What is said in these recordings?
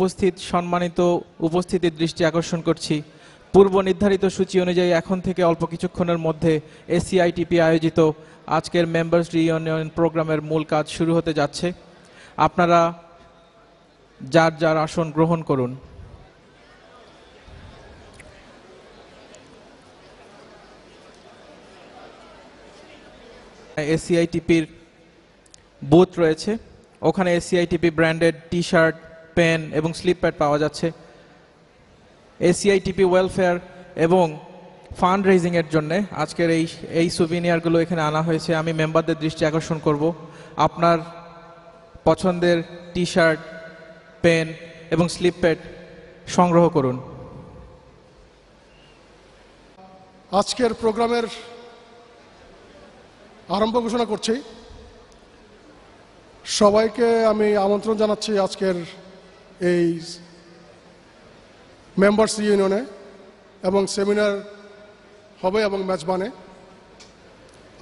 উপস্থিত সম্মানিত উপস্থিতির দৃষ্টি আকর্ষণ করছি, পূর্ব নির্ধারিত সূচি অনুযায়ী এখন থেকে অল্প কিছুক্ষণের মধ্যে এসিআইটিপি আয়োজিত আজকের মেম্বার্স রিইউনিয়ন প্রোগ্রামের মূল কাজ শুরু হতে যাচ্ছে। আপনারা যার যার আসন গ্রহণ করুন। এসিআইটিপির বুথ রয়েছে, ওখানে এসিআইটিপি ব্র্যান্ডেড টি শার্ট, পেন এবং স্লিপ প্যাড পাওয়া যাচ্ছে। এসিআইটিপি ওয়েলফেয়ার এবং ফান্ড রেজিংয়ের জন্য আজকের এই সুভিনিয়ারগুলো এখানে আনা হয়েছে। আমি মেম্বারদের দৃষ্টি আকর্ষণ করব, আপনার পছন্দের টি শার্ট, পেন এবং স্লিপ প্যাড সংগ্রহ করুন। আজকের প্রোগ্রামের আরম্ভ ঘোষণা করছি। সবাইকে আমি আমন্ত্রণ জানাচ্ছি আজকের এই মেম্বার্স ইউনিয়নে, এবং সেমিনার হবে এবং মেজবানে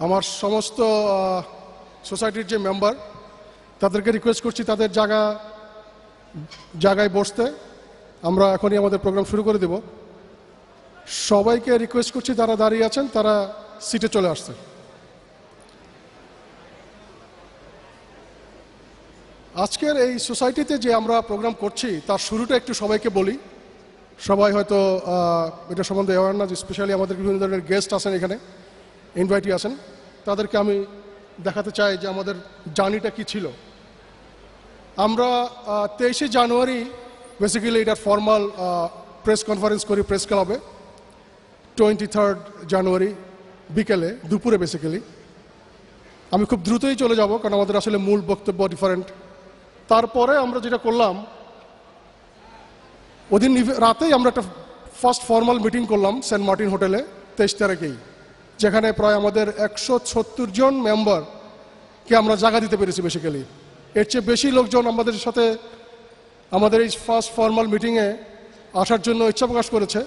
আমার সমস্ত সোসাইটির যে মেম্বার তাদেরকে রিকোয়েস্ট করছি তাদের জায়গায় বসতে। আমরা এখনই আমাদের প্রোগ্রাম শুরু করে দেব। সবাইকে রিকোয়েস্ট করছি যারা দাঁড়িয়ে আছেন তারা সিটে চলে আসছে। আজকের এই সোসাইটিতে যে আমরা প্রোগ্রাম করছি তার শুরুটা একটু সবাইকে বলি। সবাই হয়তো এটা সম্বন্ধে অ্যাওয়ার না, যে স্পেশালি আমাদের বিভিন্ন ধরনের গেস্ট আছেন, এখানে ইনভাইটি আছেন, তাদেরকে আমি দেখাতে চাই যে আমাদের জার্নিটা কি ছিল। আমরা 23শে জানুয়ারি বেসিক্যালি এটার ফর্মাল প্রেস কনফারেন্স করি প্রেস ক্লাবে। 23 জানুয়ারি বিকেলে, দুপুরে বেসিক্যালি। আমি খুব দ্রুতই চলে যাব কারণ আমাদের আসলে মূল বক্তব্য ডিফারেন্ট। তারপরে আমরা যেটা করলাম, ওদিন রাতেই আমরা একটা ফার্স্ট ফর্মাল মিটিং করলাম সেন্ট মার্টিন হোটেলে 23 তারিখেই, যেখানে প্রায় আমাদের 170 জন মেম্বারকে আমরা জায়গা দিতে পেরেছি। বেসিক্যালি এর চেয়ে বেশি লোকজন আমাদের সাথে আমাদের এই ফার্স্ট ফর্মাল মিটিংয়ে আসার জন্য ইচ্ছা প্রকাশ করেছে,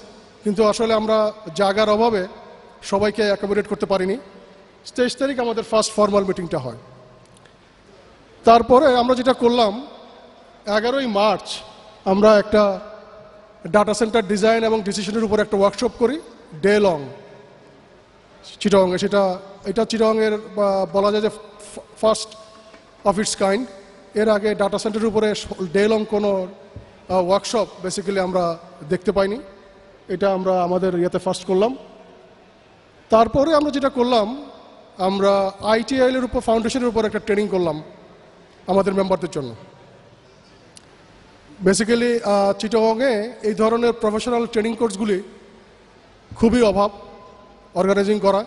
কিন্তু আসলে আমরা জায়গার অভাবে সবাইকে অ্যাকোমোডেট করতে পারিনি। 23 তারিখ আমাদের ফার্স্ট ফর্মাল মিটিংটা হয়। তারপরে আমরা যেটা করলাম, 11ই মার্চ আমরা একটা ডাটা সেন্টার ডিজাইন এবং ডিসিশনের উপর একটা ওয়ার্কশপ করি, ডে লং, চিটাগংয়ে। এটা চিটাগংয়ের বলা যায় যে ফার্স্ট অফ ইটস কাইন্ড। এর আগে ডাটা সেন্টারের উপরে ডে লং কোনো ওয়ার্কশপ বেসিক্যালি আমরা দেখতে পাইনি। এটা আমরা আমাদের ইয়েতে ফার্স্ট করলাম। তারপরে আমরা যেটা করলাম, আমরা আইটিআইএল এর উপর, ফাউন্ডেশনের উপর একটা ট্রেনিং করলাম আমাদের মেম্বারদের জন্য। বেসিক্যালি চিটাগংয়ে এই ধরনের প্রফেশনাল ট্রেনিং কোর্সগুলি খুবই অভাব অর্গানাইজিং করা।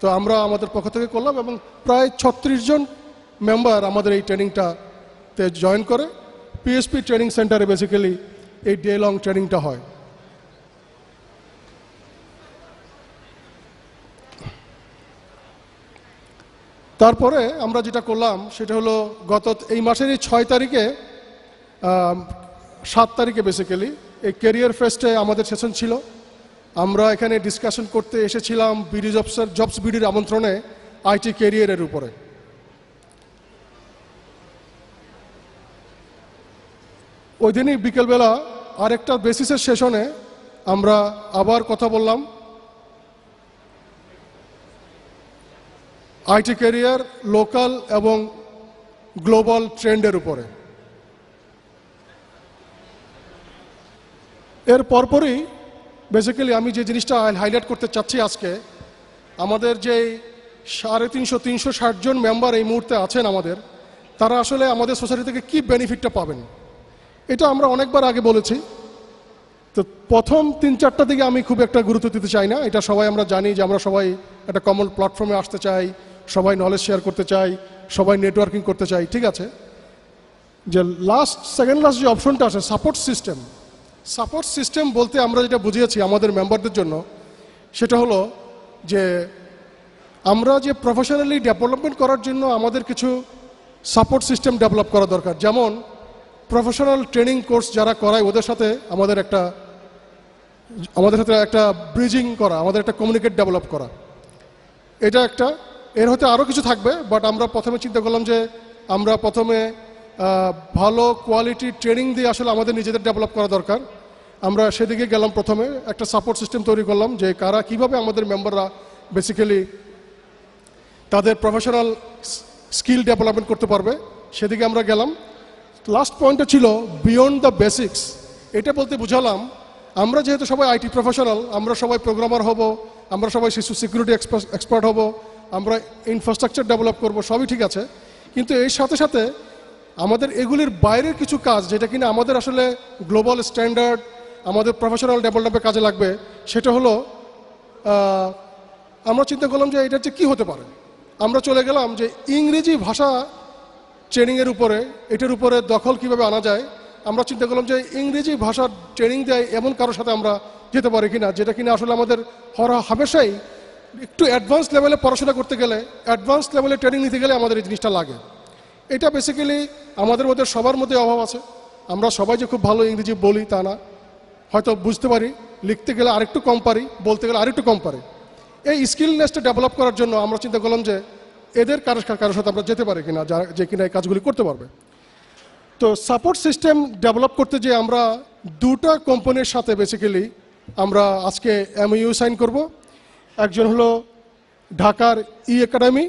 তো আমরা আমাদের পক্ষ থেকে করলাম এবং প্রায় 36 জন মেম্বার আমাদের এই ট্রেনিংটাতে জয়েন করে। পিএসপি ট্রেনিং সেন্টারে বেসিক্যালি এই ডে লং ট্রেনিংটা হয়। তারপরে আমরা যেটা করলাম সেটা হলো গত এই মাসেরই 6 তারিখে 7 তারিখে বেসিক্যালি এই ক্যারিয়ার ফেস্টে আমাদের সেশন ছিল। আমরা এখানে ডিসকাশন করতে এসেছিলাম বিডি জবস বিডির আমন্ত্রণে আইটি ক্যারিয়ারের উপরে। ওই দিনই বিকেলবেলা আরেকটা বেসিসের সেশনে আমরা আবার কথা বললাম আইটি ক্যারিয়ার, লোকাল এবং গ্লোবাল ট্রেন্ডের উপরে। এর পরপরই বেসিক্যালি আমি যে জিনিসটা হাইলাইট করতে চাচ্ছি আজকে, আমাদের যে 350-360 জন মেম্বার এই মুহূর্তে আছেন আমাদের, তারা আসলে আমাদের সোসাইটি থেকে কী বেনিফিটটা পাবেন এটা আমরা অনেকবার আগে বলেছি। তো প্রথম 3-4টা দিকে আমি খুব একটা গুরুত্ব দিতে চাই না। এটা সবাই আমরা জানি যে আমরা সবাই একটা কমন প্ল্যাটফর্মে আসতে চাই, সবাই নলেজ শেয়ার করতে চাই, সবাই নেটওয়ার্কিং করতে চাই, ঠিক আছে। যে সেকেন্ড লাস্ট যে অপশনটা আছে সাপোর্ট সিস্টেম, সাপোর্ট সিস্টেম বলতে আমরা যেটা বুঝিয়েছি আমাদের মেম্বারদের জন্য সেটা হলো যে আমরা যে প্রফেশনালি ডেভেলপমেন্ট করার জন্য আমাদের কিছু সাপোর্ট সিস্টেম ডেভেলপ করা দরকার। যেমন প্রফেশনাল ট্রেনিং কোর্স যারা করায় ওদের সাথে আমাদের একটা ব্রিজিং করা, আমাদের একটা কমিউনিকেট ডেভেলপ করা, এটা একটা। এর হয়তো আরও কিছু থাকবে, বাট আমরা প্রথমে চিন্তা করলাম যে আমরা প্রথমে ভালো কোয়ালিটি ট্রেনিং দিয়ে আসলে আমাদের নিজেদের ডেভেলপ করা দরকার। আমরা সেদিকে গেলাম, প্রথমে একটা সাপোর্ট সিস্টেম তৈরি করলাম যে কারা কীভাবে আমাদের মেম্বাররা বেসিক্যালি তাদের প্রফেশনাল স্কিল ডেভেলপমেন্ট করতে পারবে, সেদিকে আমরা গেলাম। লাস্ট পয়েন্টটা ছিল বিয়ন্ড দ্য বেসিক্স। এটা বলতে বুঝালাম আমরা যেহেতু সবাই আইটি প্রফেশনাল, আমরা সবাই প্রোগ্রামার হব, আমরা সবাই সিকিউরিটি এক্সপার্ট হব, আমরা ইনফ্রাস্ট্রাকচার ডেভেলপ করব, সবই ঠিক আছে, কিন্তু এর সাথে সাথে আমাদের এগুলির বাইরের কিছু কাজ যেটা কিনা আমাদের আসলে গ্লোবাল স্ট্যান্ডার্ড আমাদের প্রফেশনাল ডেভেলপমেন্টে কাজে লাগবে, সেটা হলো আমরা চিন্তা করলাম যে এটা যে কী হতে পারে। আমরা চলে গেলাম যে ইংরেজি ভাষা ট্রেনিংয়ের উপরে, এটার উপরে দখল কিভাবে আনা যায়। আমরা চিন্তা করলাম যে ইংরেজি ভাষার ট্রেনিং দেয় এমন কারোর সাথে আমরা যেতে পারি কিনা, যেটা কিনা আসলে আমাদের হামেশাই একটু অ্যাডভান্স লেভেলে পড়াশোনা করতে গেলে, অ্যাডভান্স লেভেলে ট্রেনিং নিতে গেলে আমাদের এই জিনিসটা লাগে। এটা বেসিক্যালি আমাদের মধ্যে সবার মধ্যে অভাব আছে। আমরা সবাই যে খুব ভালো ইংরেজি বলি তা না, হয়তো বুঝতে পারি, লিখতে গেলে আরেকটু কম পারি, বলতে গেলে আরেকটু কম পারি। এই স্কিলনেসটা ডেভেলপ করার জন্য আমরা চিন্তা করলাম যে এদের কারোর সাথে আমরা যেতে পারি কিনা, যে কিনা এই কাজগুলি করতে পারবে। তো সাপোর্ট সিস্টেম ডেভেলপ করতে যে আমরা দুটা কোম্পানির সাথে বেসিক্যালি আমরা আজকে এমইউ সাইন করব। একজন হলো ঢাকার একাডেমি,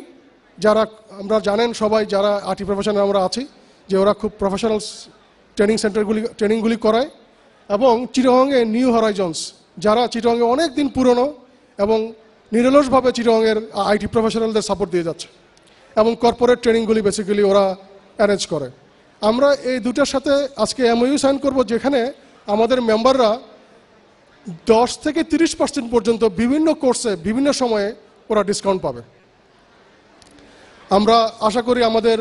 যারা আমরা জানেন সবাই যারা আইটি প্রফেশনে আমরা আছি যে ওরা খুব প্রফেশনাল ট্রেনিংগুলি করায়, এবং চিটাগংয়ে নিউ হরাইজন্স, যারা চিটাগংয়ে অনেক দিন পুরনো এবং নিরলসভাবে চিটাগংয়ের আইটি প্রফেশনালদের সাপোর্ট দিয়ে যাচ্ছে, এবং কর্পোরেট ট্রেনিংগুলি বেসিক্যালি ওরা অ্যারেঞ্জ করে। আমরা এই দুটার সাথে আজকে এমওইউ সাইন করব, যেখানে আমাদের মেম্বাররা 10 থেকে 30% পর্যন্ত বিভিন্ন কোর্সে বিভিন্ন সময়ে ওরা ডিসকাউন্ট পাবে। আমরা আশা করি আমাদের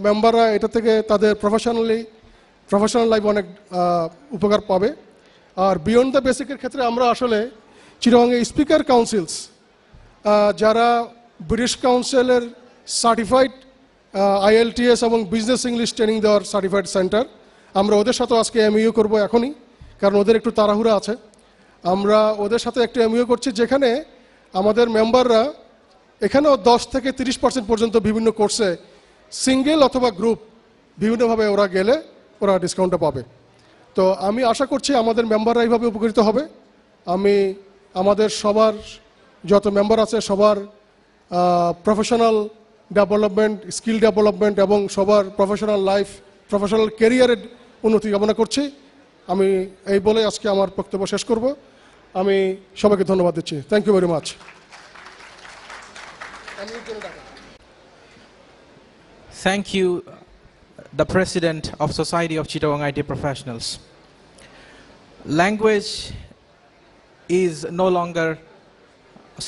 মেম্বাররা এটা থেকে তাদের প্রফেশনাল লাইফ অনেক উপকার পাবে। আর বিয়ন্ড দ্য বেসিকের ক্ষেত্রে আমরা আসলে চিটাগংয়ে স্পিকার কাউন্সিলস, যারা ব্রিটিশ কাউন্সিলের সার্টিফাইড IELTS এবং বিজনেস ইংলিশ ট্রেনিং দেওয়ার সার্টিফাইড সেন্টার, আমরা ওদের সাথেও আজকে এমইউ করব এখনই, কারণ ওদের একটু তাড়াহুড়া আছে। আমরা ওদের সাথে একটা এমইউ করছি যেখানে আমাদের মেম্বাররা এখানেও 10 থেকে 30% পর্যন্ত বিভিন্ন কোর্সে সিঙ্গেল অথবা গ্রুপ বিভিন্নভাবে ওরা গেলে ওরা ডিসকাউন্টটা পাবে। তো আমি আশা করছি আমাদের মেম্বাররা এইভাবে উপকৃত হবে। আমি আমাদের সবার যত মেম্বার আছে সবার প্রফেশনাল ডেভেলপমেন্ট, স্কিল ডেভেলপমেন্ট এবং সবার প্রফেশনাল ক্যারিয়ারের উন্নতি কামনা করছি। আমি এই বলে আজকে আমার বক্তব্য শেষ করব। আমি সবাইকে ধন্যবাদ দিচ্ছি। Thank you very much. Thank you, the President of Society of Chittagong IT Professionals. Language is no longer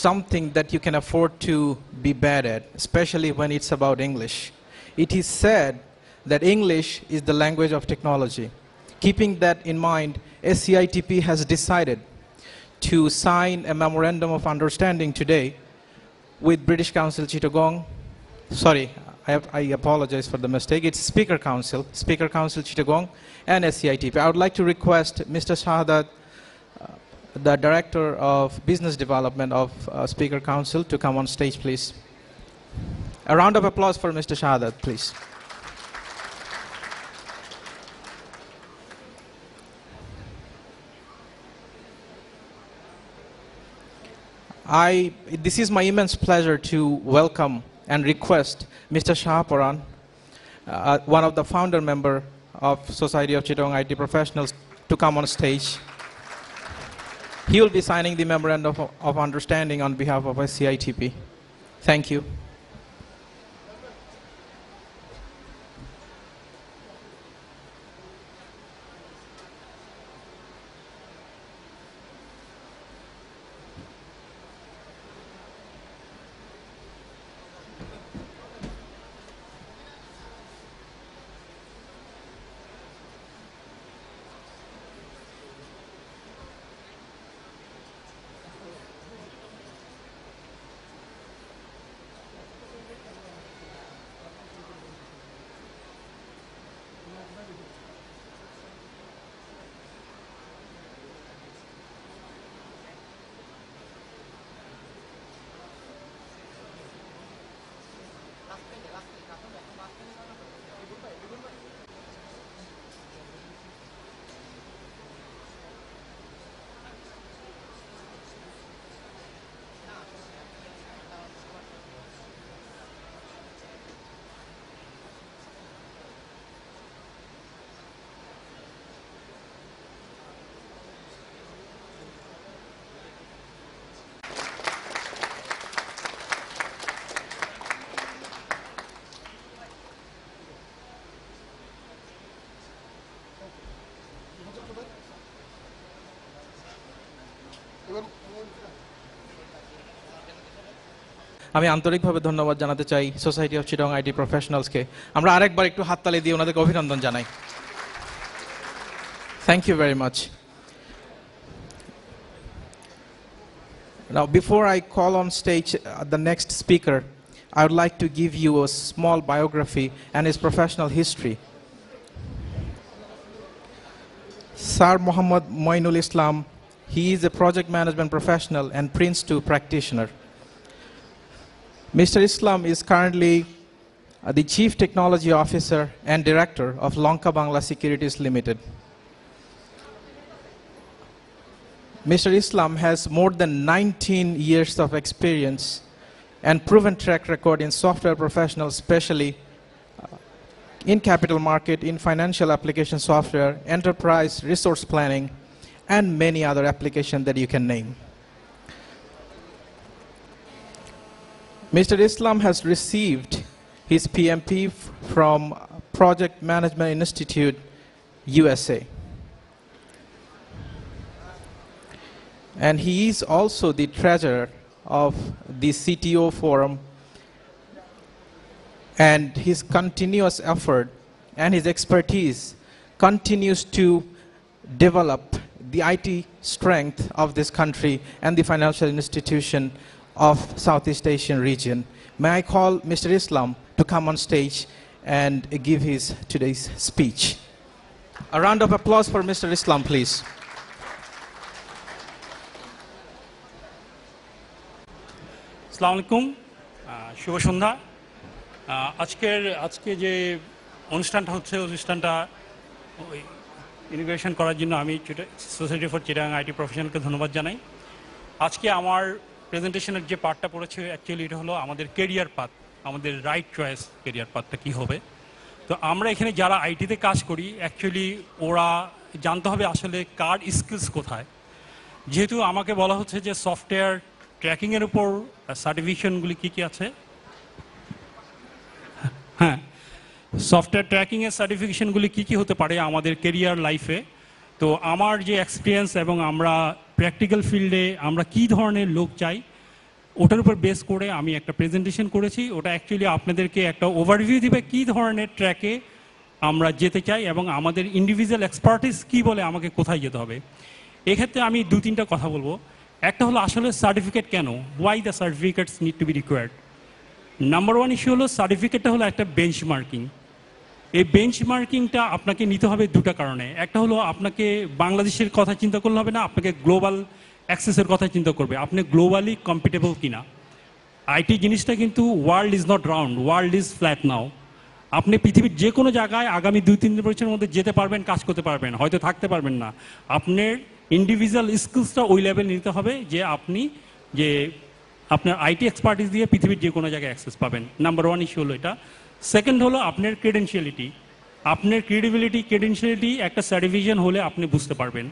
something that you can afford to be bad at, especially when it's about English. It is said that English is the language of technology. Keeping that in mind, SCITP has decided to sign a memorandum of understanding today with British Council Chittagong. Sorry, I apologize for the mistake. It's Speaker Council Chittagong and SCITP. I would like to request Mr. Shahadat, the Director of Business Development of Speaker Council, to come on stage, please. A round of applause for Mr. Shahadat, please. This is my immense pleasure to welcome and request Mr. Shahapuran, one of the founder member of Society of Chittagong IT Professionals, to come on stage. He will be signing the memorandum of understanding on behalf of SCITP. Thank you. আমি আন্তরিকভাবে ধন্যবাদ জানাতে চাই society of Chittagong IT প্রফেশনালসকে। আমরা আরেকবার একটু হাততালি দিয়ে ওনাদেরকে অভিনন্দন জানাই। Thank you very much. Now, before I call on stage the next speaker, I would like to give you a small biography and his professional history. Sir Muhammad Moinul Islam, he is a project management professional and Prince 2 practitioner. Mr. Islam is currently the Chief Technology Officer and Director of Lanka Bangla Securities Limited. Mr. Islam has more than 19 years of experience and proven track record in software professional, especially in capital market, in financial application software, enterprise resource planning, and many other applications that you can name. Mr. Islam has received his PMP from Project Management Institute, USA. And he is also the treasurer of the CTO Forum, and his continuous effort and his expertise continues to develop the IT strength of this country and the financial institution of Southeast Asian region. May I call Mr. Islam to come on stage and give his today's speech. A round of applause for Mr. Islam, please. আসসালামু আলাইকুম, শুভ সন্ধ্যা। আজকে যে অনুষ্ঠানটা হচ্ছে, অনুষ্ঠানটা inauguration করার জন্য আমি সোসাইটি ফর চিটাগং আইটি প্রফেশনালকে ধন্যবাদ জানাই। আজকে আমার প্রেজেন্টেশনের যে পার্টটা পড়েছে, অ্যাকচুয়ালি এটা হলো আমাদের কেরিয়ার পাথ, আমাদের রাইট চয়েস কেরিয়ার পাথটা কী হবে। তো আমরা এখানে যারা আইটিতে কাজ করি, অ্যাকচুয়ালি ওরা জানতে হবে আসলে কার স্কিলস কোথায়। যেহেতু আমাকে বলা হচ্ছে যে সফটওয়্যার ট্র্যাকিংয়ের উপর সার্টিফিকেশনগুলি কী কী আছে, হ্যাঁ, সফটওয়্যার ট্র্যাকিংয়ের সার্টিফিকেশনগুলি কী কী হতে পারে আমাদের কেরিয়ার লাইফে। তো আমার যে এক্সপিরিয়েন্স এবং আমরা প্র্যাকটিক্যাল ফিল্ডে আমরা কী ধরনের লোক চাই, ওটার উপর বেস করে আমি একটা প্রেজেন্টেশন করেছি। ওটা অ্যাকচুয়ালি আপনাদেরকে একটা ওভারভিউ দিবে কী ধরনের ট্র্যাকে আমরা যেতে চাই এবং আমাদের ইন্ডিভিজুয়াল এক্সপার্টিস কী বলে আমাকে কোথায় যেতে হবে। এক্ষেত্রে আমি 2-3টা কথা বলবো। একটা হলো আসলে সার্টিফিকেট কেন, why the certificates need to be required. Number 1 issue হলো সার্টিফিকেটটা হলো একটা বেঞ্চমার্কিং। এই বেঞ্চমার্কিংটা আপনাকে নিতে হবে 2টা কারণে। একটা হলো আপনাকে বাংলাদেশের কথা চিন্তা করলে হবে না, আপনাকে গ্লোবাল অ্যাক্সেসের কথা চিন্তা করবে, আপনি গ্লোবালি কম্পিটেবল কিনা। আইটি জিনিসটা কিন্তু world is not round, world is flat now. আপনি পৃথিবীর যে কোনো জায়গায় আগামী 2-3 বছরের মধ্যে যেতে পারবেন, কাজ করতে পারবেন, হয়তো থাকতে পারবেন না। আপনার ইন্ডিভিজুয়াল স্কিলসটা ওই লেভেল নিতে হবে যে আপনি যে আপনার আইটি এক্সপার্টিস দিয়ে পৃথিবীর যে কোনো জায়গায় অ্যাক্সেস পাবেন। নাম্বার 1 ইস্যু হলো এটা। সেকেন্ড হলো আপনার ক্রেডেনশিয়ালিটি, আপনার ক্রেডেনশিয়ালিটি একটা সার্টিফিকেশন হলে আপনি বুঝতে পারবেন।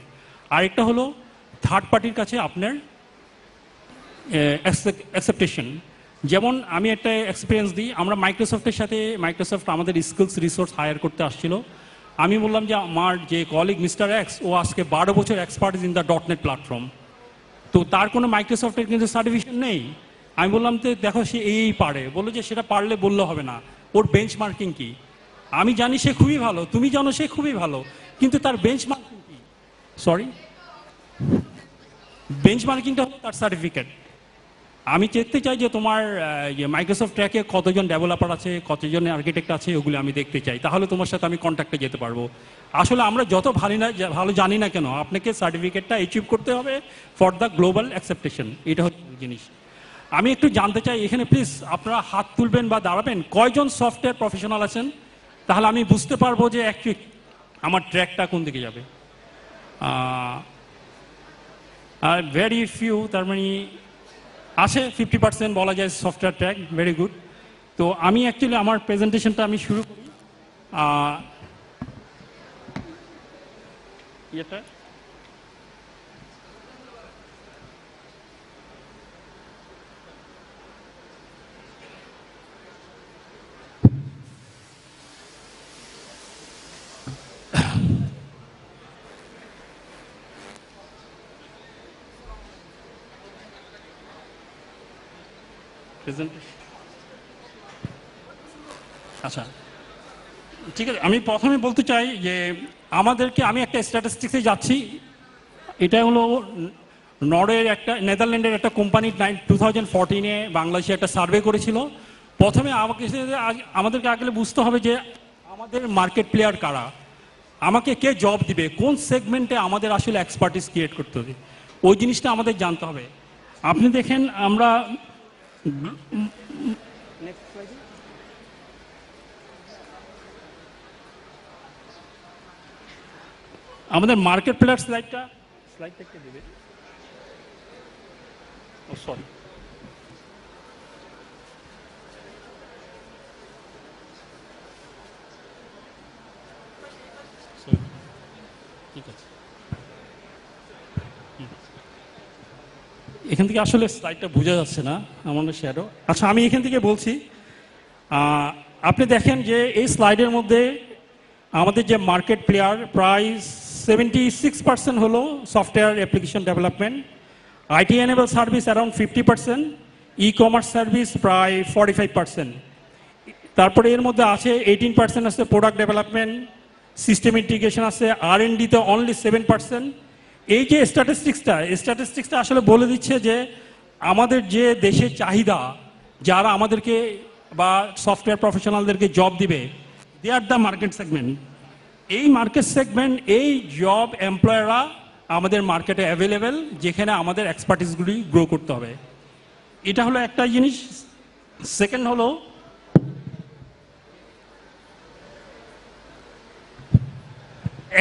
আরেকটা হলো থার্ড পার্টির কাছে আপনার অ্যাকসেপ্টেশন। যেমন আমি একটা এক্সপিরিয়েন্স দিই, আমরা মাইক্রোসফট আমাদের স্কিলস রিসোর্স হায়ার করতে আসছিল। আমি বললাম যে আমার যে কলিগ মিস্টার এক্স, ও আজকে 12 বছর এক্সপার্ট ইন দ্য ডটনেট প্ল্যাটফর্ম, তো তার কোনো মাইক্রোসফটের কিন্তু সার্টিফিকেশন নেই। আমি বললাম যে দেখো সে এই পারে, বললো যে সেটা পারলে বললে হবে না, ওর বেঞ্চমার্কিং কি। আমি জানি সে খুবই ভালো, তুমি জানো সে খুবই ভালো, কিন্তু তার বেঞ্চমার্কিং কি, বেঞ্চমার্কিংটা হলো তার সার্টিফিকেট। আমি দেখতে চাই যে তোমার মাইক্রোসফট ট্র্যাকে কতজন ডেভেলপার আছে, কতজন আর্কিটেক্ট আছে, ওগুলো আমি দেখতে চাই, তাহলে তোমার সাথে আমি কন্ট্যাক্টে যেতে পারবো। আসলে আমরা যত ভালো জানি না কেন, আপনাকে সার্টিফিকেটটা অ্যাচিভ করতে হবে ফর দ্য গ্লোবাল অ্যাকসেপ্টেশন, এটা হচ্ছে জিনিস। আমি একটু জানতে চাই এখানে প্লিজ আপনারা হাত তুলবেন বা দাঁড়াবেন, কয়জন সফটওয়্যার প্রফেশনাল আছেন, তাহলে আমি বুঝতে পারবো যে অ্যাকচুয়ালি আমার ট্র্যাকটা কোন দিকে যাবে। ভেরি ফিউ, তার মানে আছে 50% বলা যায় সফটওয়্যার ট্র্যাক, ভেরি গুড। তো আমি অ্যাকচুয়ালি আমার প্রেজেন্টেশনটা আমি শুরু করি। এটা আচ্ছা, ঠিক আছে। আমি প্রথমে বলতে চাই যে আমি একটা স্ট্যাটিস্টিক্সে যাচ্ছি। এটা হলো নরওয়ের নেদারল্যান্ডের একটা কোম্পানি 2014-এ বাংলাদেশে একটা সার্ভে করেছিল। প্রথমে আমাদেরকে আগে বুঝতে হবে যে আমাদের মার্কেট প্লেয়ার কারা, আমাকে কে জব দিবে, কোন সেগমেন্টে আমাদের আসলে এক্সপার্টিস ক্রিয়েট করতে হবে, ওই জিনিসটা আমাদের জানতে হবে। আপনি দেখেন আমরা আমাদের মার্কেট প্লেয়ার স্লাইডটা দেবে। ও সরি, ঠিক আছে। এখান থেকে আসলে স্লাইডটা বোঝা যাচ্ছে না, আমার শ্যাডো। আচ্ছা, আমি এখান থেকে বলছি। আপনি দেখেন যে এই স্লাইডের মধ্যে আমাদের যে মার্কেট প্লেয়ার প্রায় 76% হলো software application development, IT enable service around 50%, e commerce service প্রায় 45%। তারপরে এর মধ্যে আছে 18% আছে প্রোডাক্ট ডেভেলপমেন্ট, সিস্টেম ইন্টিগ্রেশন আছে, R&Dতে অনলি 7%। এই যে স্ট্যাটিস্টিক্সটা আসলে বলে দিচ্ছে যে আমাদের যে দেশের চাহিদা, যারা আমাদেরকে বা সফটওয়্যার প্রফেশনালদেরকে জব দিবে, দে আর দ্য মার্কেট সেগমেন্ট। এই মার্কেট সেগমেন্ট, এই জব এমপ্লয়াররা আমাদের মার্কেটে অ্যাভেলেবেল, যেখানে আমাদের এক্সপার্টিসগুলি গ্রো করতে হবে। এটা হলো একটা জিনিস। সেকেন্ড হলো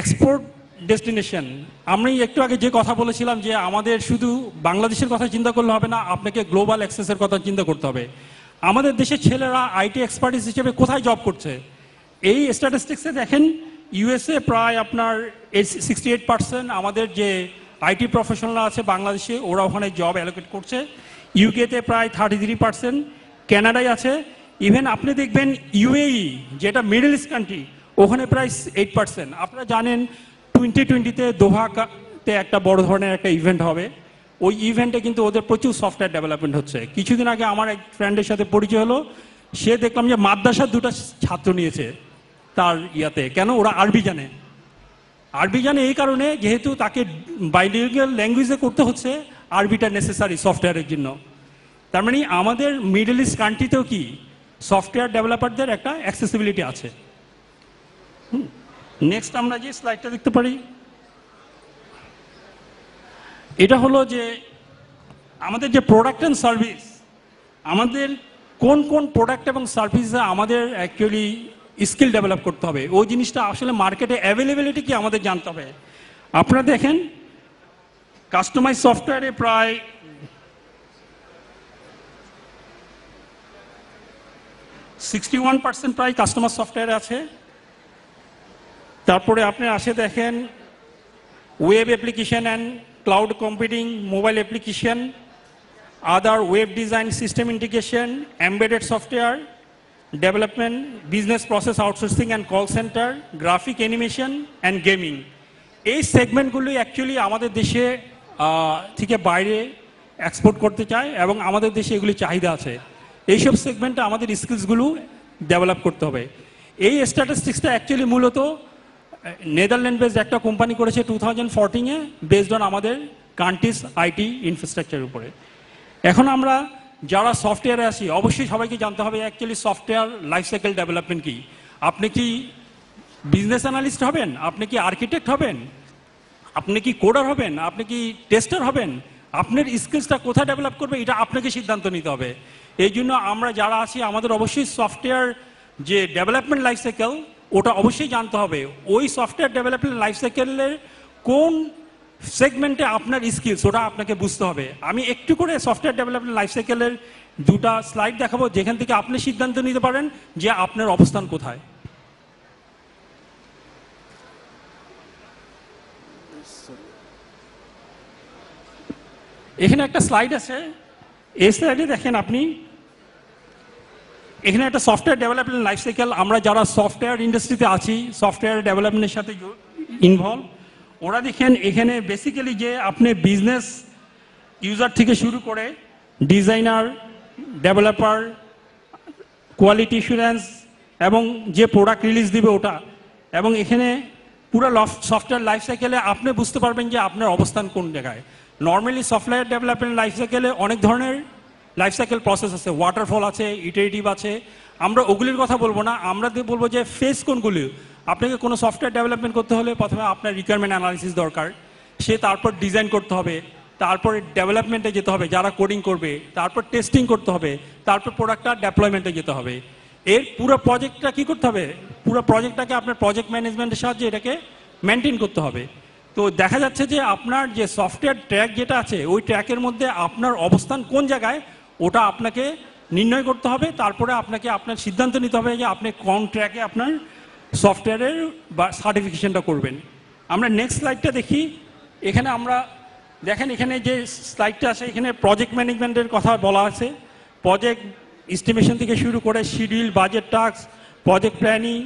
এক্সপোর্ট ডেস্টিনেশন। আমি একটু আগে যে কথা বলেছিলাম যে আমাদের শুধু বাংলাদেশের কথা চিন্তা করলে হবে না, আপনাকে গ্লোবাল অ্যাক্সেসের কথা চিন্তা করতে হবে। আমাদের দেশের ছেলেরা আইটি এক্সপার্টিস হিসেবে কোথায় জব করছে? এই স্ট্যাটিস্টিক্সে দেখেন, ইউএসএ প্রায় আপনার 68%। আমাদের যে আইটি প্রফেশনাল আছে বাংলাদেশে, ওরা ওখানে জব অ্যালোকেট করছে। ইউকেতে প্রায় 33%, কানাডায় আছে। ইভেন আপনি দেখবেন ইউএই, যেটা মিডল ইস্ট কান্ট্রি, ওখানে প্রায় 8%। আপনারা জানেন 2020-তে দোহাতে একটা বড় ধরনের একটা ইভেন্ট হবে। ওই ইভেন্টে কিন্তু ওদের প্রচুর সফটওয়্যার ডেভেলপমেন্ট হচ্ছে। কিছুদিন আগে আমার এক ফ্রেন্ডের সাথে পরিচয় হলো, সে দেখলাম যে মাদ্রাসার 2টা ছাত্র নিয়েছে তার ইয়াতে। কেন? ওরা আরবি জানে। আরবি জানে এই কারণে, যেহেতু তাকে বাইলিঙ্গুয়াল ল্যাঙ্গুয়েজে করতে হচ্ছে, আরবিটা নেসেসারি সফটওয়্যারের জন্য। তার মানে আমাদের মিডল ইস্ট কান্ট্রিতেও কি সফটওয়্যার ডেভেলপারদের একটা অ্যাক্সেসিবিলিটি আছে। নেক্সট আমরা যে স্লাইডটা দেখতে পারি, এটা হলো যে আমাদের যে প্রোডাক্ট অ্যান্ড সার্ভিস, আমাদের কোন কোন প্রোডাক্ট এবং সার্ভিসে আমাদের অ্যাকচুয়ালি স্কিল ডেভেলপ করতে হবে, ওই জিনিসটা আসলে মার্কেটে অ্যাভেলেবিলিটি কি আমাদের জানতে হবে। আপনারা দেখেন কাস্টমাইজ সফটওয়্যারে প্রায় 61% প্রায় কাস্টমার সফটওয়্যারে আছে। তারপরে আপনি আসে দেখেন web application and cloud computing, mobile application, other web design, system integration, embedded software development, business process outsourcing and call centre, graphic animation and gaming. এই সেগমেন্টগুলি অ্যাকচুয়ালি আমাদের দেশে থেকে বাইরে এক্সপোর্ট করতে চায় এবং আমাদের দেশে এগুলি চাহিদা আছে। এইসব সেগমেন্টে আমাদের স্কিলসগুলো ডেভেলপ করতে হবে। এই স্ট্যাটিস্টিক্সটা অ্যাকচুয়ালি মূলত নেদারল্যান্ড বেসড একটা কোম্পানি করেছে 2014-এ, বেসড অন আমাদের কান্ট্রিজ আইটি ইনফ্রাস্ট্রাকচারের উপরে। এখন আমরা যারা সফটওয়্যারে আছি, অবশ্যই সবাইকে জানতে হবে actually software life cycle development কি। আপনি কি বিজনেস অ্যানালিস্ট হবেন? আপনি কি আর্কিটেক্ট হবেন? আপনি কি কোডার হবেন? আপনি কি টেস্টার হবেন? আপনার স্কিলসটা কোথায় ডেভেলপ করবে, এটা আপনাকে সিদ্ধান্ত নিতে হবে। এই জন্য আমরা যারা আছি, আমাদের অবশ্যই সফটওয়্যার যে ডেভেলপমেন্ট লাইফ সাইকেল, ওটা অবশ্যই জানতে হবে। ওই সফটওয়্যার ডেভেলপমেন্ট লাইফ সাইকেলের কোন সেগমেন্টে আপনার স্কিলস, ওটা আপনাকে বুঝতে হবে। আমি একটু করে সফটওয়্যার ডেভেলপমেন্ট লাইফ সাইকেলের 2টা স্লাইড দেখাবো, যেখান থেকে আপনি সিদ্ধান্ত নিতে পারেন যে আপনার অবস্থান কোথায়। এখানে একটা স্লাইড আছে, এই স্লাইডে দেখেন আপনি, এখানে একটা সফটওয়্যার ডেভেলপমেন্ট লাইফ সাইকেল। আমরা যারা সফটওয়্যার ইন্ডাস্ট্রিতে আছি, সফটওয়্যার ডেভেলপমেন্টের সাথে ইনভলভ, ওরা দেখেন এখানে বেসিক্যালি যে আপনি বিজনেস ইউজার থেকে শুরু করে ডিজাইনার, ডেভেলপার, কোয়ালিটি ইস্যুরেন্স এবং যে প্রোডাক্ট রিলিজ দিবে ওটা, এবং এখানে পুরো সফটওয়্যার লাইফ সাইকেলে আপনি বুঝতে পারবেন যে আপনার অবস্থান কোন জায়গায়। নর্মালি সফটওয়্যার ডেভেলপমেন্ট লাইফ সাইকেলে অনেক ধরনের লাইফ সাইকেল প্রসেস আছে, ওয়াটারফল আছে, ইটারেটিভ আছে, আমরা ওগুলির কথা বলবো না। আমরা বলবো যে ফেস কোনগুলি। আপনাকে কোনো সফটওয়্যার ডেভেলপমেন্ট করতে হলে প্রথমে আপনার রিকোয়ারমেন্ট অ্যানালিসিস দরকার, সে তারপর ডিজাইন করতে হবে, তারপরে ডেভেলপমেন্টে যেতে হবে যারা কোডিং করবে, তারপর টেস্টিং করতে হবে, তারপর প্রোডাক্টটা ডেপ্লয়মেন্টে যেতে হবে। এর পুরো প্রজেক্টটা কি করতে হবে, পুরো প্রজেক্টটাকে আপনার প্রজেক্ট ম্যানেজমেন্টের সাহায্যে এটাকে মেনটেন করতে হবে। তো দেখা যাচ্ছে যে আপনার যে সফটওয়্যার ট্র্যাক যেটা আছে ওই ট্র্যাকের মধ্যে আপনার অবস্থান কোন জায়গায় ওটা আপনাকে নির্ণয় করতে হবে। তারপরে আপনাকে আপনার সিদ্ধান্ত নিতে হবে যে আপনি কোন ট্র্যাকে আপনার সফটওয়্যারের বা সার্টিফিকেশনটা করবেন। আমরা নেক্সট স্লাইডটা দেখি। এখানে আমরা দেখেন, এখানে যে স্লাইডটা আছে এখানে প্রজেক্ট ম্যানেজমেন্টের কথা বলা আছে। প্রজেক্ট এস্টিমেশন থেকে শুরু করে schedule, budget, task, project planning,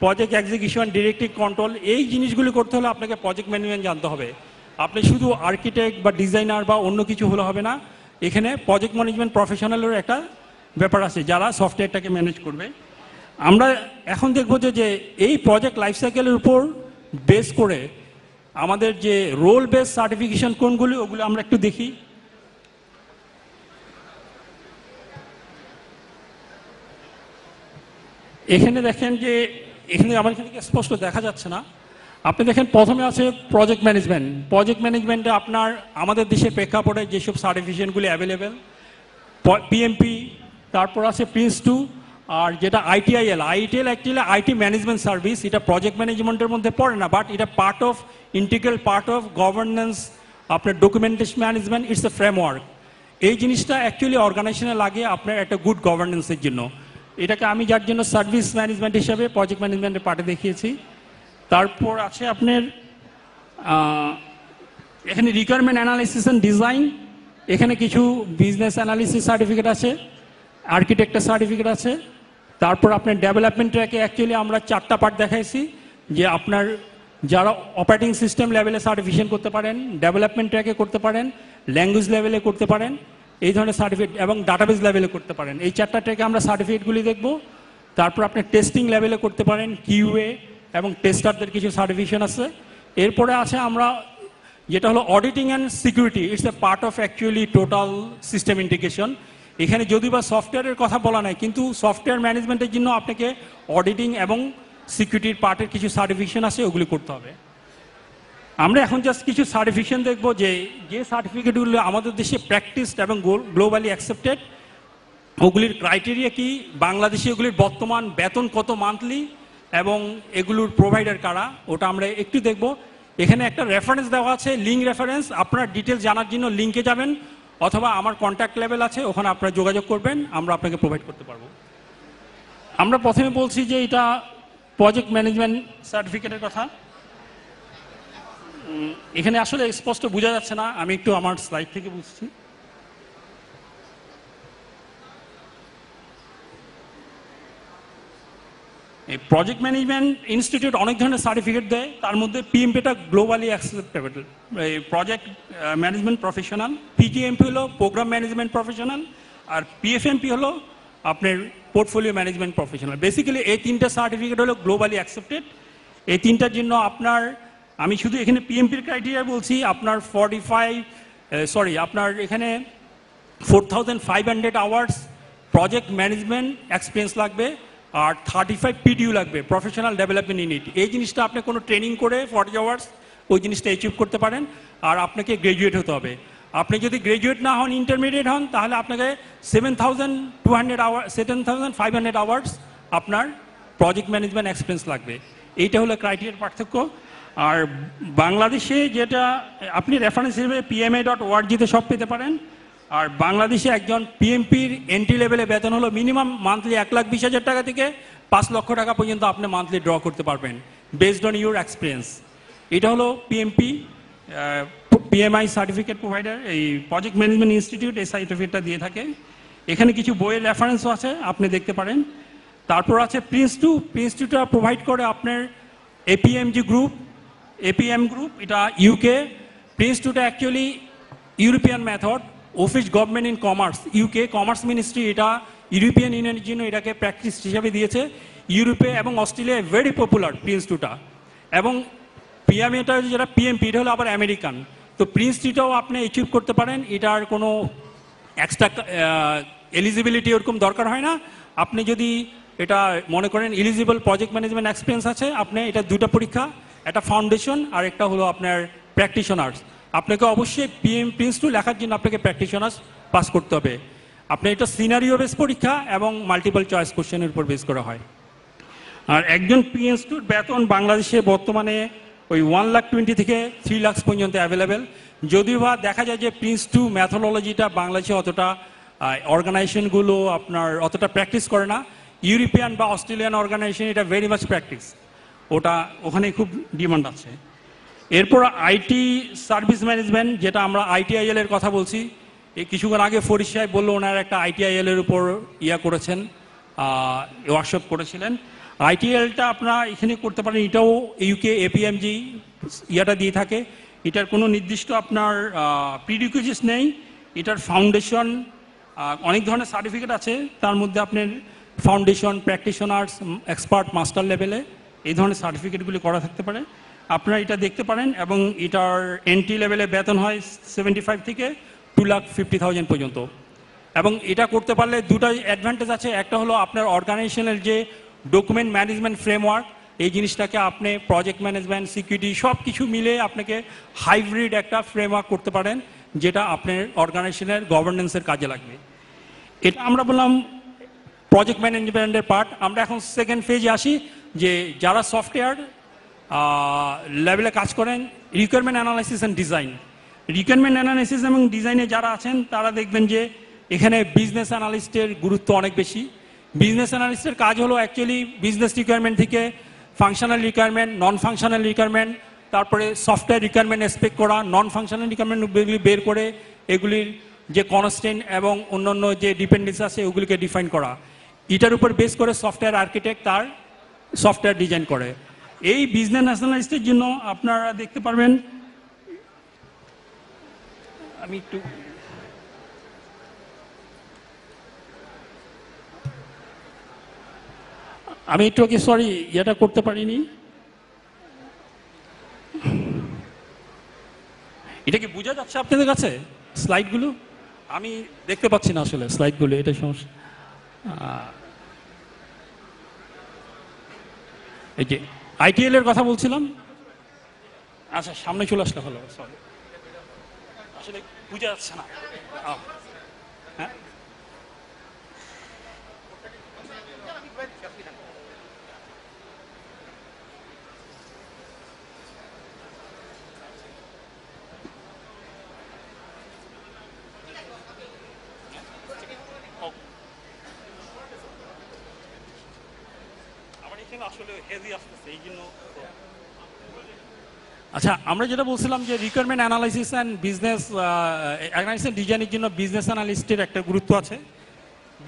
project execution, directive control, এই জিনিসগুলি করতে হলে আপনাকে প্রজেক্ট ম্যানেজমেন্ট জানতে হবে। আপনি শুধু আর্কিটেক্ট বা ডিজাইনার বা অন্য কিছু হলে হবে না, এখানে প্রজেক্ট ম্যানেজমেন্ট প্রফেশনালের একটা ব্যাপার আছে যারা সফটওয়্যারটাকে ম্যানেজ করবে। আমরা এখন দেখব যে এই প্রজেক্ট লাইফ সাইকেলের উপর বেস করে আমাদের যে রোল বেস সার্টিফিকেশন কোনগুলি ওগুলো আমরা একটু দেখি। এখানে দেখেন যে এখানে আমার এখানে স্পষ্ট দেখা যাচ্ছে না, আপনি দেখেন প্রথমে আছে প্রজেক্ট ম্যানেজমেন্ট। প্রজেক্ট ম্যানেজমেন্টে আপনার আমাদের দেশের প্রেক্ষাপটে যেসব সার্টিফিকেশনগুলি অ্যাভেলেবেল, পিএমপি, তারপর আছে প্রিন্স2, আর যেটা ITIL actually IT management service, এটা প্রজেক্ট ম্যানেজমেন্টের মধ্যে পড়ে না, বাট এটা part of integral part of governance, আপনার documentation management, it's a framework. এই জিনিসটা অ্যাকচুয়ালি অর্গানাইজেশনে লাগে আপনার একটা গুড গভর্নেন্সের জন্য। এটাকে আমি যার জন্য সার্ভিস ম্যানেজমেন্ট হিসাবে প্রজেক্ট ম্যানেজমেন্টের পার্টে দেখিয়েছি। তারপর আছে আপনার এখানে রিকোয়ারমেন্ট অ্যানালাইসিস অ্যান্ড ডিজাইন, এখানে কিছু বিজনেস অ্যানালিসিস সার্টিফিকেট আছে, আর্কিটেক্টের সার্টিফিকেট আছে। তারপর আপনার ডেভেলপমেন্ট ট্র্যাকে অ্যাকচুয়ালি আমরা 4টা পার্ট দেখাইছি, যে আপনার যারা অপারেটিং সিস্টেম লেভেলে সার্টিফিকেশন করতে পারেন, ডেভেলপমেন্ট ট্র্যাকে করতে পারেন, ল্যাঙ্গুয়েজ লেভেলে করতে পারেন, এই ধরনের সার্টিফিকেট, এবং ডাটাবেস লেভেলে করতে পারেন। এই 4টা ট্র্যাকে আমরা সার্টিফিকেটগুলি দেখব। তারপর আপনি টেস্টিং লেভেলে করতে পারেন, কিউএ এবং টেস্টারদের কিছু সার্টিফিকেশন আছে। এরপরে আছে আমরা যেটা হলো auditing and security, it's a part of actually total system integration. এখানে যদি বা সফটওয়্যারের কথা বলা নাই, কিন্তু সফটওয়্যার ম্যানেজমেন্টের জন্য আপনাকে অডিটিং এবং সিকিউরিটির পার্টের কিছু সার্টিফিকেশন আছে, ওগুলি করতে হবে। আমরা এখন জাস্ট কিছু সার্টিফিকেশন দেখব, যে সার্টিফিকেটগুলো আমাদের দেশে প্র্যাকটিসড এবং গ্লোবালি অ্যাকসেপ্টেড, ওগুলির ক্রাইটেরিয়া কি, বাংলাদেশে এগুলির বর্তমান বেতন কত মান্থলি, এবং এগুলোর প্রোভাইডার কারা, ওটা আমরা একটু দেখব। এখানে একটা রেফারেন্স দেওয়া আছে, লিঙ্ক রেফারেন্স। আপনার ডিটেলস জানার জন্য লিঙ্কে যাবেন, অথবা আমার কন্ট্যাক্ট লেভেল আছে, ওখানে আপনারা যোগাযোগ করবেন, আমরা আপনাকে প্রোভাইড করতে পারবো। আমরা প্রথমে বলছি যে এটা প্রজেক্ট ম্যানেজমেন্ট সার্টিফিকেটের কথা। এখানে আসলে স্পষ্ট বোঝা যাচ্ছে না, আমি একটু আমার স্লাইড থেকে বুঝছি। এই প্রজেক্ট ম্যানেজমেন্ট ইনস্টিটিউট অনেক ধরনের সার্টিফিকেট দেয়, তার মধ্যে পিএমপিটা গ্লোবালি অ্যাকসেপ্টেবল, এই প্রজেক্ট ম্যানেজমেন্ট প্রফেশনাল। পিজিএমপি হলো প্রোগ্রাম ম্যানেজমেন্ট প্রফেশনাল, আর পিএফএমপি হলো আপনার পোর্টফোলিও ম্যানেজমেন্ট প্রফেশনাল। বেসিক্যালি এই 3টা সার্টিফিকেট হলো গ্লোবালি অ্যাকসেপ্টেড। এই 3টার জন্য আপনার, আমি শুধু এখানে পিএমপির ক্রাইটেরিয়া বলছি, আপনার আপনার এখানে 4500 আওয়ার্স প্রজেক্ট ম্যানেজমেন্ট এক্সপিরিয়েন্স লাগবে, আর 35 পিডিউ লাগবে, প্রফেশনাল ডেভেলপমেন্ট ইউনিট। এই জিনিসটা আপনি কোনো ট্রেনিং করে 40 আওয়ার্স ওই জিনিসটা অ্যাচিভ করতে পারেন। আর আপনাকে গ্র্যাজুয়েট হতে হবে। আপনি যদি গ্র্যাজুয়েট না হন, ইন্টারমিডিয়েট হন, তাহলে আপনাকে 7500 আওয়ার্স আপনার প্রজেক্ট ম্যানেজমেন্ট এক্সপিরিয়েন্স লাগবে। এইটা হলো ক্রাইটেরিয়ার পার্থক্য। আর বাংলাদেশে যেটা আপনি রেফারেন্স হিসেবে pma.org-তে সব পেতে পারেন। আর বাংলাদেশে একজন পিএমপির এন্ট্রি লেভেলে বেতন হলো মিনিমাম মান্থলি 1,20,000 টাকা থেকে 5 লক্ষ টাকা পর্যন্ত আপনি মান্থলি ড্র করতে পারবেন, বেসড অন ইউর এক্সপিরিয়েন্স। এটা হলো পিএমপি, পিএমআই সার্টিফিকেট প্রোভাইডার। এই প্রজেক্ট ম্যানেজমেন্ট ইনস্টিটিউট এই সার্টিফিকেটটা দিয়ে থাকে। এখানে কিছু বইয়ের রেফারেন্সও আছে, আপনি দেখতে পারেন। তারপর আছে প্রিন্স2টা প্রোভাইড করে আপনার এপিএমজি গ্রুপ, এপিএম গ্রুপ, এটা ইউকে। প্রিন্স2টা actually European method, office government in commerce UK commerce ministry এটা ইউরোপিয়ান ইউনিয়নের জন্য এটাকে প্র্যাকটিস হিসাবে দিয়েছে। ইউরোপে এবং অস্ট্রেলিয়ায় ভেরি পপুলার প্রিন্স টুটা। এবং পিএমএটা যেটা পিএমপি এটা হলো আবার আমেরিকান। তো প্রিন্স টুটাও আপনি অ্যাচিভ করতে পারেন, এটার কোনো এক্সট্রা এলিজিবিলিটি ওরকম দরকার হয় না। আপনি যদি এটা মনে করেন এলিজিবল প্রজেক্ট ম্যানেজমেন্ট এক্সপিরিয়েন্স আছে, আপনি এটা দুটা পরীক্ষা, একটা ফাউন্ডেশন আর একটা হলো আপনার প্র্যাকটিশনার্স। আপনাকে অবশ্যই প্রিন্স টু লেখার জন্য আপনাকে প্র্যাকটিশনার্স পাস করতে হবে। আপনি এটা সিনারিও বেস পরীক্ষা এবং মাল্টিপল চয়েস কোশ্চেনের উপর বেস করা হয়। আর একজন প্রিন্স টুর বেতন বাংলাদেশে বর্তমানে ওই 1,20,000 থেকে 3 লাখ পর্যন্ত অ্যাভেলেবেল। যদিও বা দেখা যায় যে প্রিন্স টু ম্যাথোলজিটা বাংলাদেশে অতটা অর্গানাইজেশনগুলো আপনার অতটা প্র্যাকটিস করে না। ইউরোপিয়ান বা অস্ট্রেলিয়ান অর্গানাইজেশন এটা ভেরি মাচ প্র্যাকটিস, ওটা ওখানে খুব ডিমান্ড আছে। এরপর আইটি সার্ভিস ম্যানেজমেন্ট, যেটা আমরা আইটিআইএল এর কথা বলছি। এই কিছুক্ষণ আগে ফরিদ সাহেব বললো ওনার একটা আইটিআইএল এর উপর করেছেন, ওয়ার্কশপ করেছিলেন। আইটিআইএলটা আপনারা এখানে করতে পারেন, এটাও ইউকে এপিএমজি ইয়াটা দিয়ে থাকে। এটার কোনো নির্দিষ্ট আপনার প্রিরিকুইজিটস নেই। এটার ফাউন্ডেশন অনেক ধরনের সার্টিফিকেট আছে, তার মধ্যে আপনার ফাউন্ডেশন, প্র্যাকটিশনার্স, এক্সপার্ট, মাস্টার লেভেলে এই ধরনের সার্টিফিকেটগুলি করা থাকতে পারে। আপনারা এটা দেখতে পারেন। এবং এটার এন্ট্রি লেভেলে বেতন হয় 75 থেকে 2,50,000 পর্যন্ত। এবং এটা করতে পারলে দুটো অ্যাডভান্টেজ আছে। একটা হলো আপনার অর্গানাইজেশনের যে ডকুমেন্ট ম্যানেজমেন্ট ফ্রেমওয়ার্ক, এই জিনিসটাকে আপনি প্রজেক্ট ম্যানেজমেন্ট, সিকিউরিটি সব কিছু মিলে আপনাকে হাইব্রিড একটা ফ্রেমওয়ার্ক করতে পারেন, যেটা আপনার অর্গানাইজেশনের গভর্নেন্সের কাজে লাগবে। এটা আমরা বললাম প্রজেক্ট ম্যানেজমেন্টের পার্ট। আমরা এখন সেকেন্ড ফেজে আসি, যে যারা সফটওয়্যার লেভেলে কাজ করেন, requirement analysis and design. Requirement analysis এবং ডিজাইনে যারা আছেন তারা দেখবেন যে এখানে বিজনেস অ্যানালিস্টের গুরুত্ব অনেক বেশি। বিজনেস অ্যানালিস্টের কাজ হলো অ্যাকচুয়ালি বিজনেস রিকোয়ারমেন্ট থেকে functional requirement, non functional requirement, তারপরে সফটওয়্যার রিকোয়ারমেন্ট এক্সপেক্ট করা, নন ফাংশনাল রিকোয়ারমেন্টগুলি বের করে এগুলির যে কনস্ট্রেন্ট এবং অন্যান্য যে ডিপেন্ডেন্স আছে ওগুলিকে ডিফাইন করা। এটার উপর বেস করে সফটওয়্যার আর্কিটেক্ট তার সফটওয়্যার ডিজাইন করে। এই বিজনেস অ্যানালিস্টের জন্য আপনারা দেখতে পারবেন, আমি একটু কি সরি এটা করতে পারিনি। এটা কি বোঝা যাচ্ছে আপনাদের কাছে স্লাইডগুলো? আমি দেখতে পাচ্ছি না আসলে স্লাইডগুলো, এটা সমস্যা। এই যে আইটিএল এর কথা বলছিলাম। আচ্ছা, সামনে চলে আসলে হলো, সরি আসলে বোঝা যাচ্ছে না। হ্যাঁ, আচ্ছা, আমরা যেটা বলছিলাম যে requirement analysis and business analysis ডিজাইনের জন্য বিজনেস অ্যানালিস্টের একটা গুরুত্ব আছে।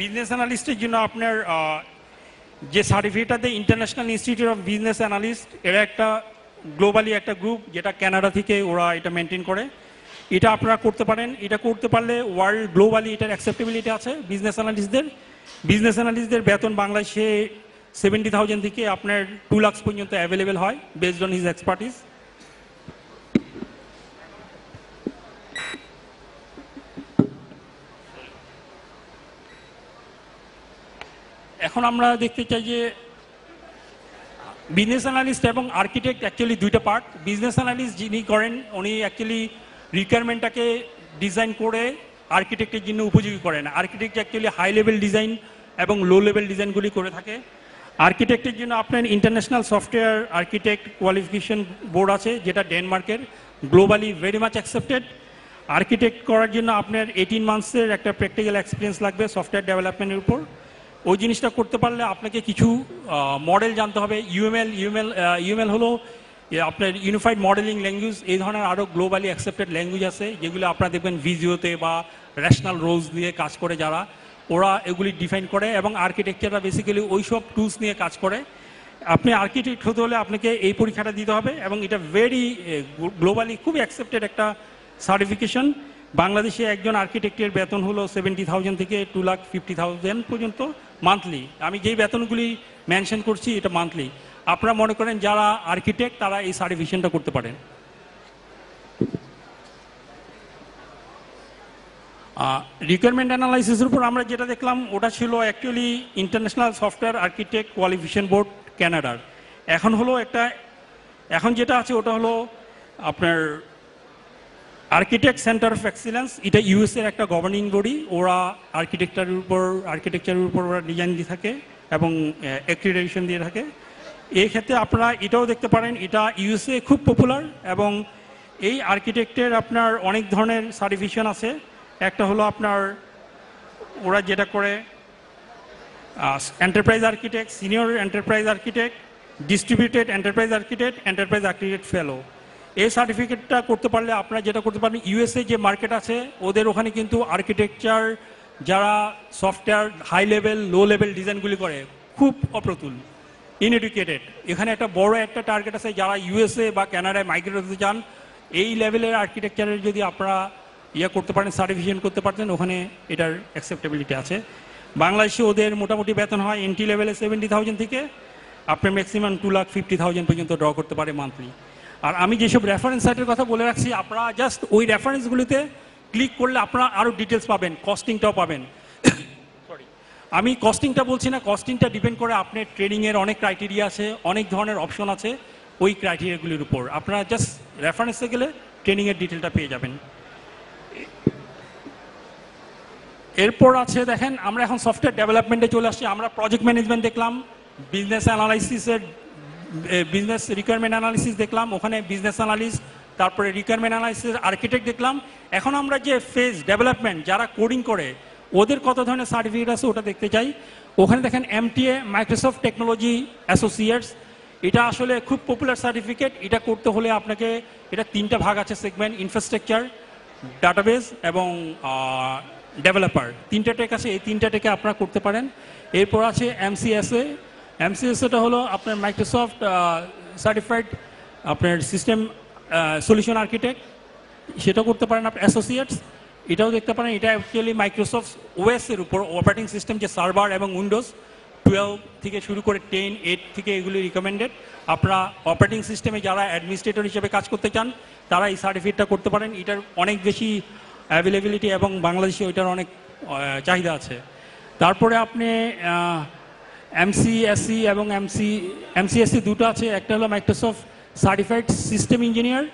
বিজনেস অ্যানালিস্টের জন্য আপনার যে সার্টিফিকেটটা দেয় international institute of business analyst, এরা একটা গ্লোবালি একটা গ্রুপ, যেটা কানাডা থেকে ওরা এটা মেনটেন করে। এটা আপনারা করতে পারেন। এটা করতে পারলে ওয়ার্ল্ড গ্লোবালি এটার অ্যাকসেপ্টেবিলিটি আছে বিজনেস অ্যানালিস্টদের। বিজনেস অ্যানালিস্টদের বেতন বাংলাদেশে 70,000 থেকে আপনার 2 লাখ পর্যন্ত অ্যাভেলেবেল হয় বেসড অন হিজ এক্সপার্টিস। এখন আমরা দেখতে চাই যে বিজনেস অ্যানালিস্ট এবং আর্কিটেক্ট অ্যাকচুয়ালি দুইটা পার্ট। বিজনেস অ্যানালিস্ট যিনি করেন উনি অ্যাকচুয়ালি রিকোয়ারমেন্টটাকে ডিজাইন করে আর্কিটেক্টের জন্য উপযোগী করেন। Architect actually high level design এবং লো লেভেল ডিজাইনগুলি করে থাকে। আর্কিটেক্টের জন্য আপনার international software architect qualification board আছে, যেটা ডেনমার্কের, globally very much accepted. Architect করার জন্য আপনার 18 মান্থসের একটা প্র্যাকটিক্যাল এক্সপিরিয়েন্স লাগবে সফটওয়্যার ডেভেলপমেন্টের উপর। ওই জিনিসটা করতে পারলে আপনাকে কিছু মডেল জানতে হবে। ইউএমএল হলো আপনার ইউনিফাইড মডেলিং ল্যাঙ্গুয়েজ। এই ধরনের আরও গ্লোবালি অ্যাকসেপ্টেড ল্যাঙ্গুয়েজ আছে, যেগুলো আপনারা দেখবেন ভিজিওতে বা রেশনাল রোলস দিয়ে কাজ করে যারা, ওরা এগুলি ডিফাইন করে। এবং আর্কিটেকচাররা বেসিক্যালি ওই সব টুলস নিয়ে কাজ করে। আপনি আর্কিটেক্ট হতে হলে আপনাকে এই পরীক্ষাটা দিতে হবে, এবং এটা ভেরি গ্লোবালি খুবই অ্যাকসেপ্টেড একটা সার্টিফিকেশন। বাংলাদেশে একজন আর্কিটেক্টের বেতন হলো 70,000 থেকে 2,50,000 পর্যন্ত মান্থলি। আমি যেই বেতনগুলি মেনশন করছি এটা মান্থলি। আপনারা মনে করেন যারা আর্কিটেক্ট তারা এই সার্টিফিকেশনটা করতে পারেন। রিকোয়ারমেন্ট অ্যানালাইসিসের উপর আমরা যেটা দেখলাম ওটা ছিল actually international software architect qualification board ক্যানাডার। এখন যেটা আছে ওটা হলো আপনার আর্কিটেক্ট সেন্টার অফ এক্সিলেন্স। এটা ইউএসএর একটা গভর্নিং বডি। ওরা আর্কিটেকচারের উপর ওরা ডিজাইন দিয়ে থাকে এবং অ্যাক্রিডিটেশন দিয়ে থাকে। এই ক্ষেত্রে আপনারা এটাও দেখতে পারেন, এটা ইউএসএ খুব পপুলার এবং এই আর্কিটেক্টের আপনার অনেক ধরনের সার্টিফিকেশন আছে। একটা হলো আপনার ওরা যেটা করে enterprise architect, senior enterprise architect, distributed enterprise architect, enterprise architect fellow. এই সার্টিফিকেটটা করতে পারলে আপনারা যেটা করতে পারেন, ইউএসএ যে মার্কেট আছে ওদের ওখানে কিন্তু আর্কিটেকচার যারা software high level low level ডিজাইনগুলি করে খুব অপ্রতুল, ইনএডুকেটেড। এখানে একটা বড় একটা টার্গেট আছে, যারা ইউএসএ বা কানাডায় মাইগ্রেট হতে চান এই লেভেলের আর্কিটেকচারের যদি আপনারা করতে পারেন, সার্টিফিকেশন করতে পারতেন, ওখানে এটার অ্যাকসেপ্টেবিলিটি আছে। বাংলাদেশে ওদের মোটামুটি বেতন হয় এন্ট্রি লেভেলে 70,000 থেকে আপনার ম্যাক্সিমাম 2,50,000 পর্যন্ত ড্র করতে পারে মান্থলি। আর আমি যেসব রেফারেন্স সাইটের কথা বলে রাখছি, আপনারা জাস্ট ওই রেফারেন্সগুলিতে ক্লিক করলে আপনারা আরও ডিটেলস পাবেন, কস্টিংটাও পাবেন। সরি, আমি কস্টিংটা বলছি না, কস্টিংটা ডিপেন্ড করে আপনার ট্রেনিংয়ের অনেক ক্রাইটেরিয়া আছে, অনেক ধরনের অপশন আছে ওই ক্রাইটেরিয়াগুলির উপর। আপনারা জাস্ট রেফারেন্সে গেলে ট্রেনিংয়ের ডিটেলটা পেয়ে যাবেন। এরপর আছে দেখেন, আমরা এখন সফটওয়্যার ডেভেলপমেন্টে চলে আসছি। আমরা প্রজেক্ট ম্যানেজমেন্ট দেখলাম, বিজনেস অ্যানালাইসিসের বিজনেস রিকোয়ারমেন্ট অ্যানালিসিস দেখলাম, ওখানে বিজনেস অ্যানালিস্ট, তারপরে রিকোয়ারমেন্ট অ্যানালিসিস আর্কিটেক্ট দেখলাম। এখন আমরা যে ফেজ ডেভেলপমেন্ট যারা কোডিং করে ওদের কত ধরনের সার্টিফিকেট আছে ওটা দেখতে চাই। ওখানে দেখেন এমটিএ মাইক্রোসফট টেকনোলজি অ্যাসোসিয়েটস, এটা আসলে খুব পপুলার সার্টিফিকেট। এটা করতে হলে আপনাকে, এটা 3টা ভাগ আছে সেগমেন্ট, ইনফ্রাস্ট্রাকচার, ডাটাবেস এবং ডেভেলপার, 3টা টেক আছে। এই 3টা টেকে আপনারা করতে পারেন। এরপর আছে এমসিএসএ। এমসিএসএটা হলো আপনার মাইক্রোসফট সার্টিফাইড আপনার সিস্টেম সলিউশন আর্কিটেক্ট, সেটা করতে পারেন। আপনার অ্যাসোসিয়েটস এটাও দেখতে পারেন। এটা অ্যাকচুয়ালি মাইক্রোসফট ওএসের উপর অপারেটিং সিস্টেম যে সার্ভার এবং উইন্ডোজ 12 থেকে শুরু করে 10, 8 থেকে এগুলি রিকমেন্ডেড। আপনারা অপারেটিং সিস্টেমে যারা অ্যাডমিনিস্ট্রেটর হিসেবে কাজ করতে চান তারা এই সার্টিফিকেটটা করতে পারেন। এটার অনেক বেশি অ্যাভেলেবিলিটি এবং বাংলাদেশে ওইটার অনেক চাহিদা আছে। তারপরে আপনি এমসিএসসি এবং এমসিএসসি দুটো আছে, একটা হলো মাইক্রোসফট সার্টিফাইড সিস্টেম ইঞ্জিনিয়ার,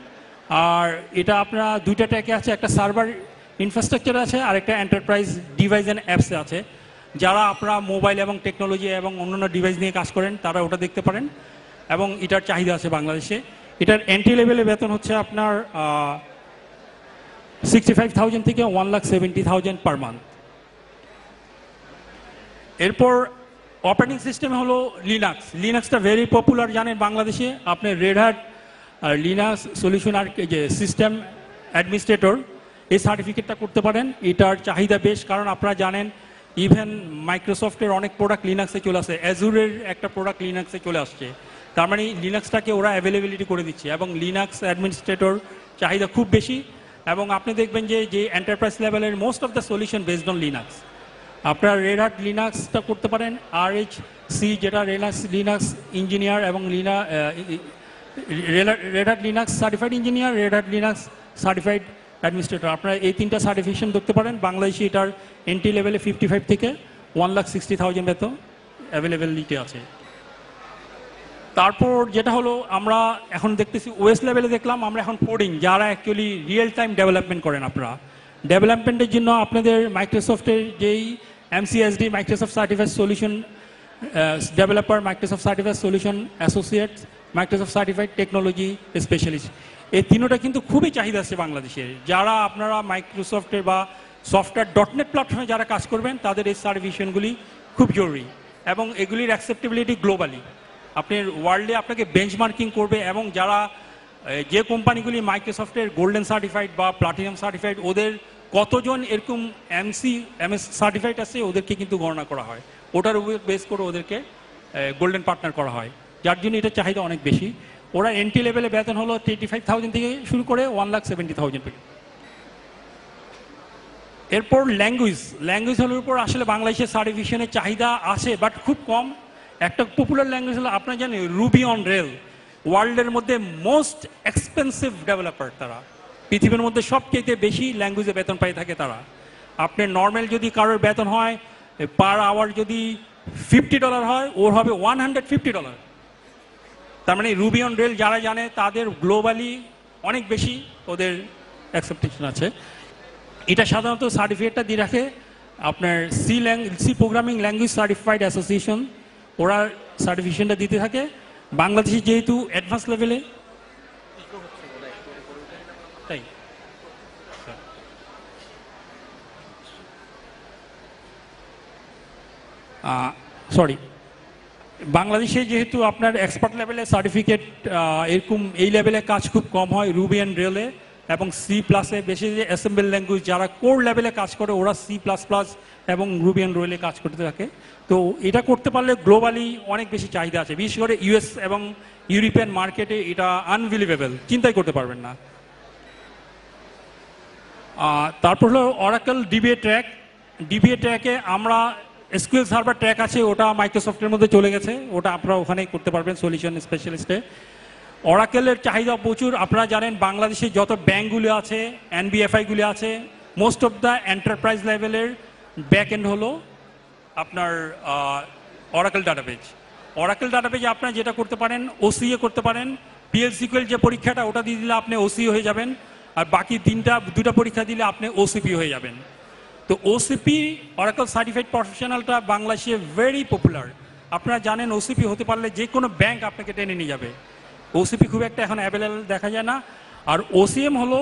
আর এটা আপনারা 2টা ট্যাকে আছে, একটা সার্ভার ইনফ্রাস্ট্রাকচার আছে আর একটা এন্টারপ্রাইজ ডিভাইস অ্যান্ড অ্যাপসে আছে। যারা আপনারা মোবাইল এবং টেকনোলজি এবং অন্যান্য ডিভাইস নিয়ে কাজ করেন তারা ওটা দেখতে পারেন এবং এটার চাহিদা আছে বাংলাদেশে। এটার এন্ট্রি লেভেলে বেতন হচ্ছে আপনার 65,000 থেকে 1,70,000 পার মান্থ। এরপর অপারেটিং সিস্টেম হলো লিনাক্স। লিনাক্সটা ভেরি পপুলার জানেন বাংলাদেশে। আপনি রেড হ্যাট লিনাক্স সলিউশন আর যে সিস্টেম অ্যাডমিনিস্ট্রেটর এই সার্টিফিকেটটা করতে পারেন। এটার চাহিদা বেশ, কারণ আপনারা জানেন ইভেন মাইক্রোসফটের অনেক প্রোডাক্ট লিনাক্সে চলে আসছে, অ্যাজুরের একটা প্রোডাক্ট লিনাক্সে চলে আসছে। তার মানে লিনাক্সটাকে ওরা অ্যাভেলেবিলিটি করে দিচ্ছে এবং লিনাক্স অ্যাডমিনিস্ট্রেটর চাহিদা খুব বেশি। এবং আপনি দেখবেন যে এন্টারপ্রাইজ লেভেলের most of the solution based on Linux. আপনারা রেড হ্যাট লিনাক্সটা করতে পারেন, আরএইচসি যেটা লিনাক্স ইঞ্জিনিয়ার এবং Red Hat Linux certified engineer, Red Hat Linux certified administrator. আপনারা এই 3টা সার্টিফিকেশন দেখতে পারেন। বাংলাদেশে এটার এন্ট্রি লেভেলে 55 থেকে 1,60,000 বেতন অ্যাভেলেবিলিটি আছে। তারপর যেটা হলো আমরা এখন দেখতেছি ওয়েস্ট লেভেলে দেখলাম, আমরা এখন কোডিং যারা অ্যাকচুয়ালি রিয়েল টাইম ডেভেলপমেন্ট করেন। আপনারা ডেভেলপমেন্টের জন্য আপনাদের মাইক্রোসফটের যেই MCSD Microsoft certified solution developer, Microsoft certified solution associates, Microsoft certified technology specialist, এই 3টা কিন্তু খুবই চাহিদা আছে বাংলাদেশের। যারা আপনারা মাইক্রোসফটের বা সফটওয়্যার .NET প্ল্যাটফর্মে যারা কাজ করবেন তাদের এই সার্টিফিকেশনগুলি খুব জরুরি এবং এগুলির অ্যাকসেপ্টেবিলিটি গ্লোবালি আপনার ওয়ার্ল্ডে আপনাকে বেঞ্চমার্কিং করবে। এবং যারা যে কোম্পানিগুলি মাইক্রোসফটের গোল্ডেন সার্টিফাইড বা প্লাটিনাম সার্টিফাইড, ওদের কতজন এরকম এমএস সার্টিফাইড আছে ওদেরকে কিন্তু গণনা করা হয়, ওটার উপর বেস করে ওদেরকে গোল্ডেন পার্টনার করা হয়, যার জন্য এটা চাহিদা অনেক বেশি। ওরা এন্ট্রি লেভেলে বেতন হলো 35,000 থেকে শুরু করে 1,70,000 পর্যন্ত। এরপর ল্যাঙ্গুয়েজের উপর আসলে বাংলাদেশের সার্টিফিকেশনের চাহিদা আছে বাট খুব কম। একটা পপুলার ল্যাঙ্গুয়েজ হলো আপনারা জানেন রুবি অন রেল, ওয়ার্ল্ডের মধ্যে মোস্ট এক্সপেন্সিভ ডেভেলপার তারা, পৃথিবীর মধ্যে সবচেয়ে বেশি ল্যাঙ্গুয়েজে বেতন পাই থাকে তারা। আপনার নর্মাল যদি কারোর বেতন হয় পার আওয়ার যদি $50 হয়, ওর হবে $150। তার মানে রুবি অন রেল যারা জানে তাদের গ্লোবালি অনেক বেশি ওদের অ্যাকসেপ্টেশন আছে। এটা সাধারণত সার্টিফিকেটটা দিয়ে রাখে আপনার C programming language certified association, ওরা সার্টিফিকেশনটা দিতে থাকে। বাংলাদেশে যেহেতু অ্যাডভান্স লেভেলে, তাই সরি, বাংলাদেশে যেহেতু আপনার এক্সপার্ট লেভেলে সার্টিফিকেট এরকম এই লেভেলে কাজ খুব কম হয় রুবি অ্যান্ড রেলে এবং C++-এ বেশি যে অ্যাসেম্বল ল্যাঙ্গুয়েজ যারা কোর লেভেলে কাজ করে ওরা C++ এবং রুবি অ্যান্ড রেলে কাজ করতে থাকে। তো এটা করতে পারলে গ্লোবালি অনেক বেশি চাহিদা আছে, বিশেষ করে US এবং ইউরোপিয়ান মার্কেটে এটা আনবিলিভেবল, চিন্তাই করতে পারবেন না। তারপর হলো অরাকল ডিবিএ ট্র্যাকে আমরা এসকিউএল সার্ভার ট্র্যাক আছে, ওটা মাইক্রোসফটের মধ্যে চলে গেছে, ওটা আপনারা ওখানেই করতে পারবেন সলিউশন স্পেশালিস্টে। অরাকেলের চাহিদা প্রচুর। আপনারা জানেন বাংলাদেশে যত ব্যাঙ্কগুলি আছে, NBFI-গুলি আছে, মোস্ট অফ দ্য এন্টারপ্রাইজ লেভেলের ব্যাক এন্ড হলো আপনার অরাকেল ডাটাবেজ। অরাকেল ডাটাবেজে আপনারা যেটা করতে পারেন OCA করতে পারেন, PL/SQL যে পরীক্ষাটা ওটা দিয়ে দিলে আপনি OCA হয়ে যাবেন, আর বাকি দুটা পরীক্ষা দিলে আপনি OCP হয়ে যাবেন। তো OCP অরাকল সার্টিফাইড প্রফেশনালটা বাংলাদেশে ভেরি পপুলার। আপনারা জানেন OCP হতে পারলে যে কোনো ব্যাংক আপনাকে টেনে নিয়ে যাবে। OCP খুব একটা এখন অ্যাভেলেবল দেখা যায় না। আর OCM হলো,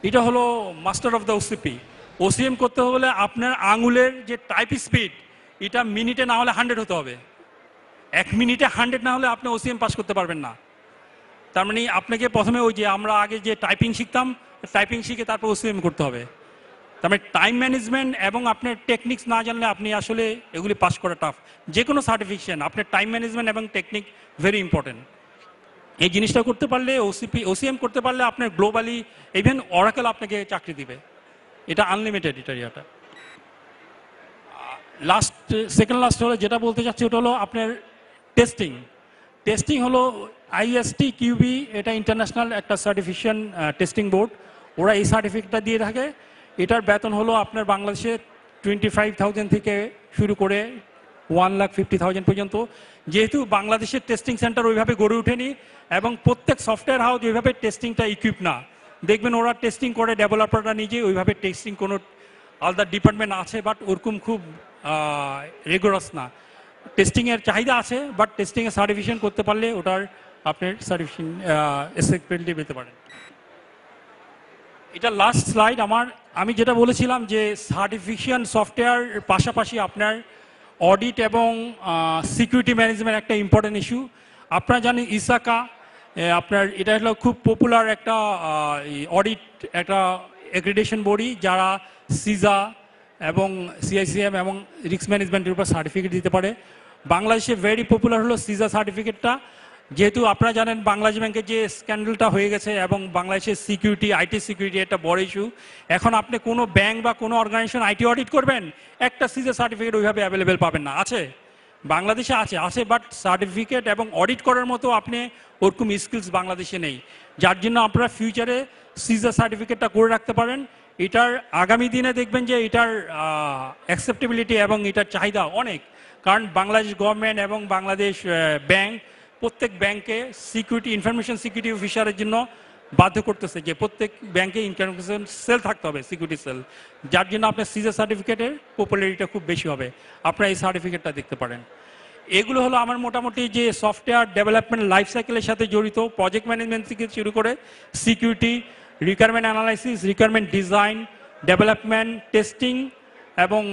এটা হলো master of the OCP। OCM করতে হলে আপনার আঙুলের যে টাইপ স্পিড এটা মিনিটে না হলে 100 হতে হবে। 1 মিনিটে 100 না হলে আপনি OCM পাস করতে পারবেন না। তার মানে আপনাকে প্রথমে ওই যে আমরা আগে যে টাইপিং শিখতাম, টাইপিং শিখে তারপর OCM করতে হবে। তার মানে টাইম ম্যানেজমেন্ট এবং আপনার টেকনিক্স না জানলে আপনি আসলে এগুলি পাস করা টাফ। যে কোনো সার্টিফিকেশন আপনার টাইম ম্যানেজমেন্ট এবং টেকনিক ভেরি ইম্পর্টেন্ট। এই জিনিসটা করতে পারলে OCM করতে পারলে আপনার গ্লোবালি ইভেন অরাকেল আপনাকে চাকরি দিবে, এটা আনলিমিটেড এরিয়াটা। সেকেন্ড লাস্ট হলো যেটা বলতে চাচ্ছি ওটা হলো আপনার টেস্টিং হলো ISTQB, এটা ইন্টারন্যাশনাল একটা সার্টিফিকেশন টেস্টিং বোর্ড, ওরা এই সার্টিফিকেটটা দিয়ে থাকে। এটার বেতন হলো আপনার বাংলাদেশে 25,000 থেকে শুরু করে 1,50,000 পর্যন্ত। যেহেতু বাংলাদেশের টেস্টিং সেন্টার ওইভাবে গড়ে ওঠেনি এবং প্রত্যেক সফটওয়্যার হাউস ওইভাবে টেস্টিংটা ইকুইপ না, দেখবেন ওরা টেস্টিং করে ডেভেলপাররা নিজে, ওইভাবে টেস্টিং কোনো আলাদা ডিপার্টমেন্ট আছে বাট ওরকম খুব রেগুলাস না। টেস্টিংয়ের চাহিদা আছে বাট টেস্টিংয়ের সার্টিফিকেশন করতে পারলে ওটার আপনার সার্টিফিকেশন অ্যাকসেপ্টেবিলিটি পেতে পারেন। এটা লাস্ট স্লাইড আমার। আমি যেটা বলেছিলাম যে সার্টিফিকেশন সফটওয়্যার পাশাপাশি আপনার অডিট এবং সিকিউরিটি ম্যানেজমেন্ট একটা ইম্পর্টেন্ট ইস্যু। আপনারা জানেন ইসাকা আপনার এটা হলো খুব পপুলার একটা অডিট একটা অ্যাক্রিডিটেশন বডি, যারা সিজা এবং CICM এবং রিস্ক ম্যানেজমেন্টের উপর সার্টিফিকেট দিতে পারে। বাংলাদেশে ভেরি পপুলার হলো সিজা সার্টিফিকেটটা। যেহেতু আপনারা জানেন বাংলাদেশ ব্যাংকের যে স্ক্যান্ডেলটা হয়ে গেছে এবং বাংলাদেশের সিকিউরিটি IT সিকিউরিটি একটা বড় ইস্যু। এখন আপনি কোনো ব্যাংক বা কোনো অর্গানাইজেশন IT অডিট করবেন, একটা সিজা সার্টিফিকেট ওইভাবে অ্যাভেলেবেল পাবেন না। আছে বাংলাদেশে আছে বাট সার্টিফিকেট এবং অডিট করার মতো আপনি ওরকম স্কিলস বাংলাদেশে নেই, যার জন্য আপনারা ফিউচারে সিজা সার্টিফিকেটটা করে রাখতে পারেন। এটার আগামী দিনে দেখবেন যে এটার অ্যাকসেপ্টেবিলিটি এবং এটার চাহিদা অনেক, কারণ বাংলাদেশ গভর্নমেন্ট এবং বাংলাদেশ ব্যাংক প্রত্যেক ব্যাংকে সিকিউরিটি ইনফরমেশন সিকিউরিটি অফিসারের জন্য বাধ্য করতেছে যে প্রত্যেক ব্যাংকে ইনফরমেশন সেল থাকতে হবে, সিকিউরিটি সেল, যার জন্য আপনার সিজা সার্টিফিকেটের পপুলারিটিটা খুব বেশি হবে। আপনারা এই সার্টিফিকেটটা দেখতে পারেন। এগুলো হলো আমার মোটামুটি যে সফটওয়্যার ডেভেলপমেন্ট লাইফ সাইকেলের সাথে জড়িত, প্রজেক্ট ম্যানেজমেন্ট থেকে শুরু করে security, requirement analysis, requirement design, development, testing এবং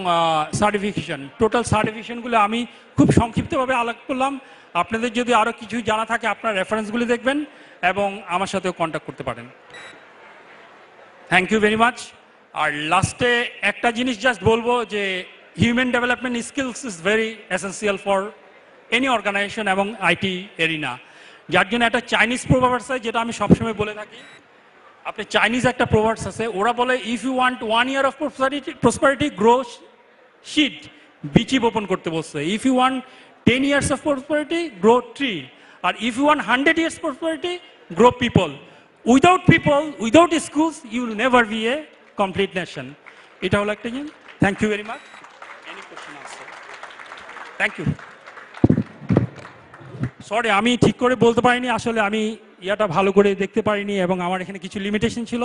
সার্টিফিকেশন। টোটাল সার্টিফিকেশনগুলো আমি খুব সংক্ষিপ্তভাবে আলাপ করলাম। আপনাদের যদি আরও কিছু জানা থাকে আপনার রেফারেন্সগুলি দেখবেন এবং আমার সাথেও কন্ট্যাক্ট করতে পারেন। Thank you very much. আর লাস্টে একটা জিনিস জাস্ট বলবো যে human development skills is very essential for any organisation এবং IT এরিনা, যার জন্য একটা চাইনিজ প্রভাব আছে যেটা আমি সবসময় বলে থাকি, আপনি চাইনিজ একটা প্রোভার্বস আছে, ওরা বলে if you want 1 year of prosperity grow seed, বিচি বপন করতে বলছে। If you want 10 years of prosperity grow tree, আর if you want 100 years prosperity grow people. Without people, without schools, you will never be a complete nation. এটা হলো একটা জিনিস। Thank you very much. Any question answer? Thank you. Sorry, আমি ঠিক করে বলতে পারিনি, আসলে আমি ইয়াটা ভালো করে দেখতে পারিনি এবং আমার এখানে কিছু লিমিটেশন ছিল।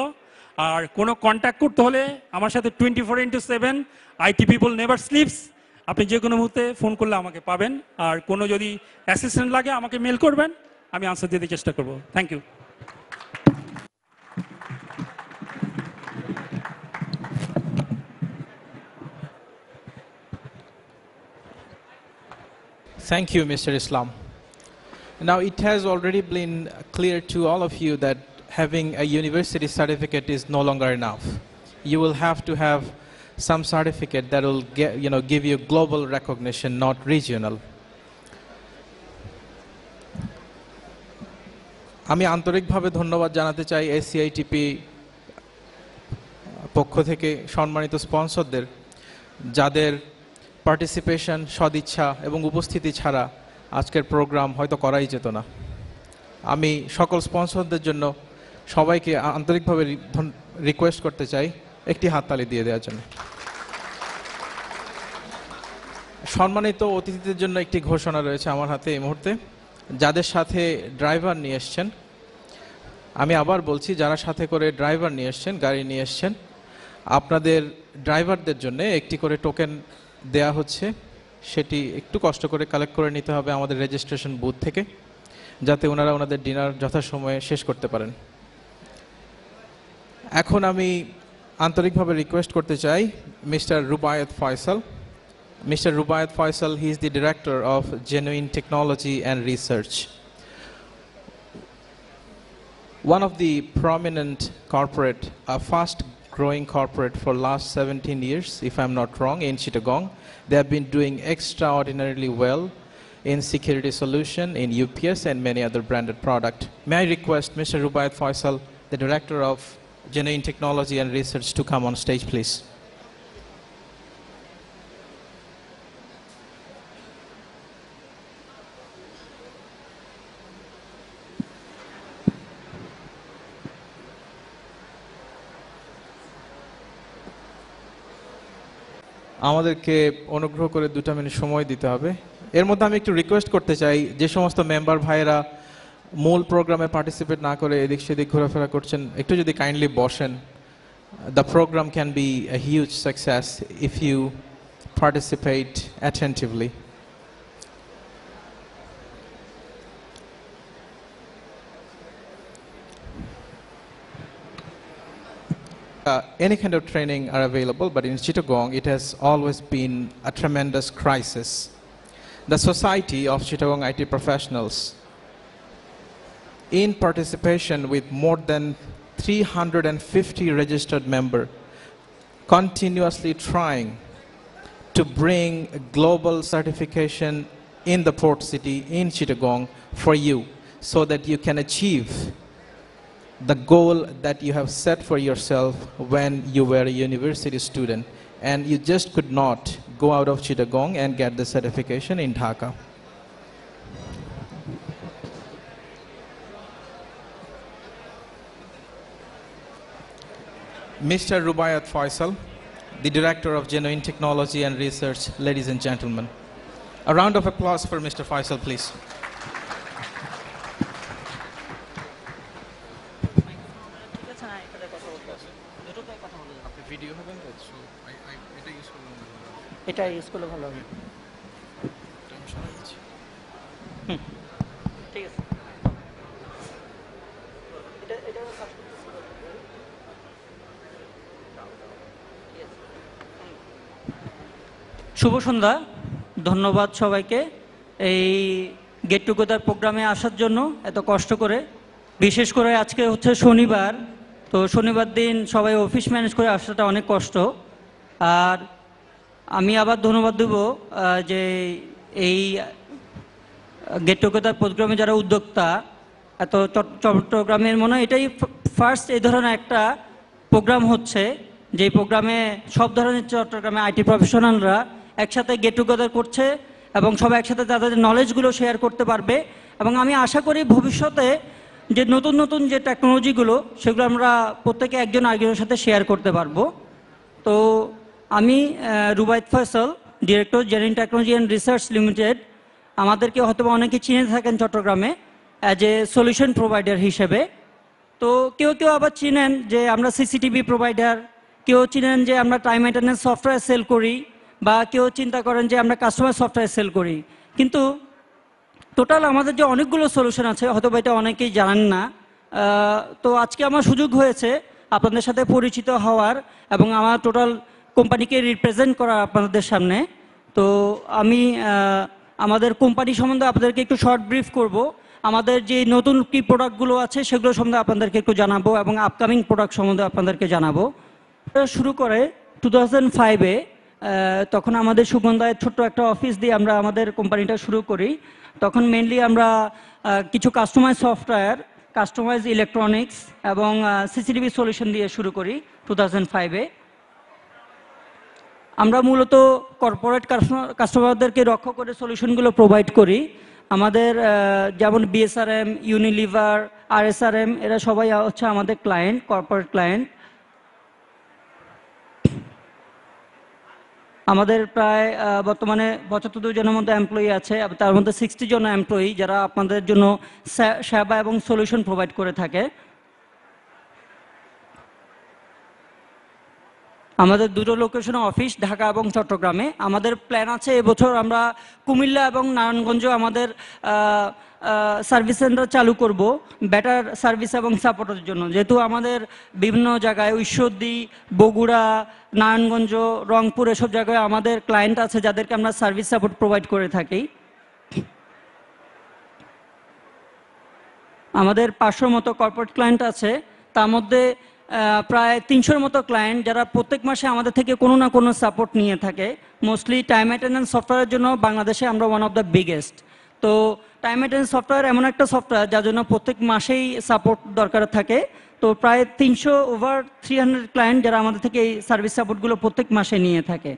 আর কোনো কন্ট্যাক্ট করতে হলে আমার সাথে 24/7 আইটি পিপল নেভার স্লিপস। আপনি যে কোনো মুহূর্তে ফোন করলে আমাকে পাবেন। আর কোনো যদি অ্যাসিস্ট্যান্ট লাগে আমাকে মেল করবেন, আমি আনসার দিতে চেষ্টা করব। Thank you. Thank you, Mr. Islam. Now, it has already been clear to all of you that having a university certificate is no longer enough. You will have to have some certificate that will give you global recognition, not regional. আমি আন্তরিকভাবে ধন্যবাদ জানাতে চাই এসিআইটিপি পক্ষ থেকে সম্মানিত স্পন্সরদের, যাদের participation, সদিচ্ছা এবং উপস্থিতি ছাড়া আজকের প্রোগ্রাম হয়তো করাই যেত না। আমি সকল স্পন্সরদের জন্য সবাইকে আন্তরিকভাবে রিকোয়েস্ট করতে চাই একটি হাততালি দিয়ে দেওয়ার জন্য। সম্মানিত অতিথিদের জন্য একটি ঘোষণা রয়েছে আমার হাতে এই মুহূর্তে। যাদের সাথে ড্রাইভার নিয়ে এসছেন, আমি আবার বলছি, যারা সাথে করে ড্রাইভার নিয়ে এসছেন, গাড়ি নিয়ে এসছেন, আপনাদের ড্রাইভারদের জন্য একটি করে টোকেন দেয়া হচ্ছে। সেটি একটু কষ্ট করে কালেক্ট করে নিতে হবে আমাদের রেজিস্ট্রেশন বুথ থেকে, যাতে ওনারা ওনাদের ডিনার যথাসময়ে শেষ করতে পারেন। এখন আমি আন্তরিকভাবে রিকোয়েস্ট করতে চাই mister Rubayet Faisal. Mr. Rubaiyat Faisal, he is the Director of Genuine Technology and Research. One of the prominent corporate, a fast-growing corporate for last 17 years, if I'm not wrong, in Chittagong. They have been doing extraordinarily well in security solution, in UPS and many other branded product. May I request Mr. Rubaiyat Faisal, the Director of Genuine Technology and Research, to come on stage, please. আমাদেরকে অনুগ্রহ করে 2 minute সময় দিতে হবে। এর মধ্যে আমি একটু রিকোয়েস্ট করতে চাই, যে সমস্ত মেম্বার ভাইয়েরা মূল প্রোগ্রামে পার্টিসিপেট না করে এদিক সেদিক ঘোরাফেরা করছেন, একটু যদি কাইন্ডলি বসেন। The program can be a huge success if you participate attentively. Any kind of training are available, but in Chittagong, it has always been a tremendous crisis. The Society of Chittagong IT Professionals, in participation with more than 350 registered members, continuously trying to bring global certification in the port city in Chittagong for you, so that you can achieve the goal that you have set for yourself when you were a university student and you just could not go out of Chittagong and get the certification in Dhaka. Mr. Rubaiyat Faisal, the Director of Genuine Technology and Research, ladies and gentlemen. A round of applause for Mr. Faisal, please. এটা use করলে ভালো হবে। ঠিক আছে। শুভ সন্ধ্যা, ধন্যবাদ সবাইকে এই get together প্রোগ্রামে আসার জন্য এত কষ্ট করে। বিশেষ করে আজকে হচ্ছে শনিবার, তো শনিবার দিন সবাই অফিস ম্যানেজ করে আসাটা অনেক কষ্ট। আর আমি আবার ধন্যবাদ দেব যে এই গেট টুগেদার প্রোগ্রামে যারা উদ্যোক্তা, এত চট্টগ্রামের মনে হয় এটাই ফার্স্ট এই ধরনের একটা প্রোগ্রাম হচ্ছে, যে প্রোগ্রামে সব ধরনের চট্টগ্রামে আইটি প্রফেশনালরা একসাথে গেট টুগেদার করছে এবং সবাই একসাথে তাদের নলেজগুলো শেয়ার করতে পারবে। এবং আমি আশা করি ভবিষ্যতে যে নতুন নতুন যে টেকনোলজিগুলো সেগুলো আমরা প্রত্যেকে একজন আরেকজনের সাথে শেয়ার করতে পারবো। তো আমি রুবাইত ফয়সাল, ডিরেক্টর জেনিন টেকনোলজি অ্যান্ড রিসার্চ লিমিটেড। আমাদেরকে হয়তো অনেকে চিনে থাকেন চট্টগ্রামে অ্যাজ এ সলিউশন প্রোভাইডার হিসেবে। তো কেউ কেউ আবার চিনেন যে আমরা সিসিটিভি প্রোভাইডার, কেউ চিনেন যে আমরা টাইম মেনটেন্যান্স সফটওয়্যার সেল করি, বা কেউ চিন্তা করেন যে আমরা কাস্টমার সফটওয়্যার সেল করি। কিন্তু টোটাল আমাদের যে অনেকগুলো সলিউশন আছে, হয়তো এটা অনেকেই জানেন না। তো আজকে আমার সুযোগ হয়েছে আপনাদের সাথে পরিচিত হওয়ার এবং আমার টোটাল কোম্পানিকে রিপ্রেজেন্ট করা আপনাদের সামনে। তো আমি আমাদের কোম্পানি সম্বন্ধে আপনাদেরকে একটু শর্ট ব্রিফ করব। আমাদের যে নতুন কি প্রোডাক্টগুলো আছে সেগুলো সম্বন্ধে আপনাদেরকে একটু জানাবো এবং আপকামিং প্রোডাক্ট সম্বন্ধে আপনাদেরকে জানাবো। শুরু করে 2005-এ তখন আমাদের সুগন্ধায় ছোট্ট একটা অফিস দিয়ে আমরা আমাদের কোম্পানিটা শুরু করি। তখন মেনলি আমরা কিছু কাস্টমাইজ সফটওয়্যার, কাস্টমাইজ ইলেকট্রনিক্স এবং সিসিটিভি সলিউশন দিয়ে শুরু করি 2005-এ। আমরা মূলত কর্পোরেট কাস্টমারদেরকে রক্ষা করে সলিউশনগুলো প্রোভাইড করি। আমাদের যেমন বিএসআরএম, ইউনিলিভার, আরএসআরএম এরা সবাই হচ্ছে আমাদের ক্লায়েন্ট, কর্পোরেট ক্লায়েন্ট। আমাদের প্রায় বর্তমানে 75 জনের মধ্যে এমপ্লয়ি আছে, তার মধ্যে 60 জন এমপ্লয়ি যারা আপনাদের জন্য সেবা এবং সলিউশন প্রোভাইড করে থাকে। আমাদের দুটো লোকেশনে অফিস, ঢাকা এবং চট্টগ্রামে। আমাদের প্ল্যান আছে এবছর আমরা কুমিল্লা এবং নারায়ণগঞ্জ আমাদের সার্ভিস সেন্টার চালু করব বেটার সার্ভিস এবং সাপোর্টের জন্য। যেহেতু আমাদের বিভিন্ন জায়গায় ঈশ্বরদী, বগুড়া, নারায়ণগঞ্জ, রংপুর এসব জায়গায় আমাদের ক্লায়েন্ট আছে যাদেরকে আমরা সার্ভিস সাপোর্ট প্রোভাইড করে থাকি। আমাদের 500 মতো কর্পোরেট ক্লায়েন্ট আছে, তার মধ্যে প্রায় 300-র মতো ক্লায়েন্ট যারা প্রত্যেক মাসে আমাদের থেকে কোনো না কোনো সাপোর্ট নিয়ে থাকে। মোস্টলি টাইম মেনটেন্যান্স সফটওয়্যারের জন্য বাংলাদেশে আমরা ওয়ান অফ দ্য বিগেস্ট। তো টাইম মেনটেন্যান্স সফটওয়্যার এমন একটা সফটওয়্যার যার জন্য প্রত্যেক মাসেই সাপোর্ট দরকার থাকে। তো প্রায় 300 ক্লায়েন্ট যারা আমাদের থেকে এই সার্ভিস সাপোর্টগুলো প্রত্যেক মাসে নিয়ে থাকে।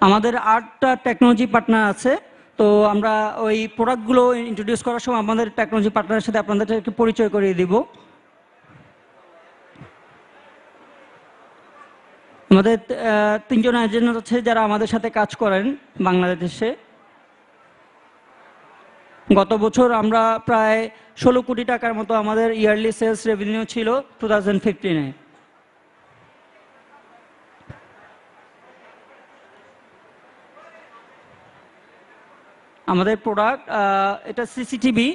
আমাদের 8টা টেকনোলজি পার্টনার আছে। তো আমরা ওই প্রোডাক্টগুলো ইন্ট্রোডিউস করার সময় আমাদের টেকনোলজি পার্টনারের সাথে আপনাদেরকে পরিচয় করিয়ে দিব। আমাদের 3 জন এজেন্ট আছে যারা আমাদের সাথে কাজ করেন বাংলাদেশে। গত বছর আমরা প্রায় 16 কোটি টাকার মতো আমাদের ইয়ারলি সেলস রেভিনিউ ছিল 2015-এ। আমাদের প্রোডাক্ট এটা সিসিটিভি,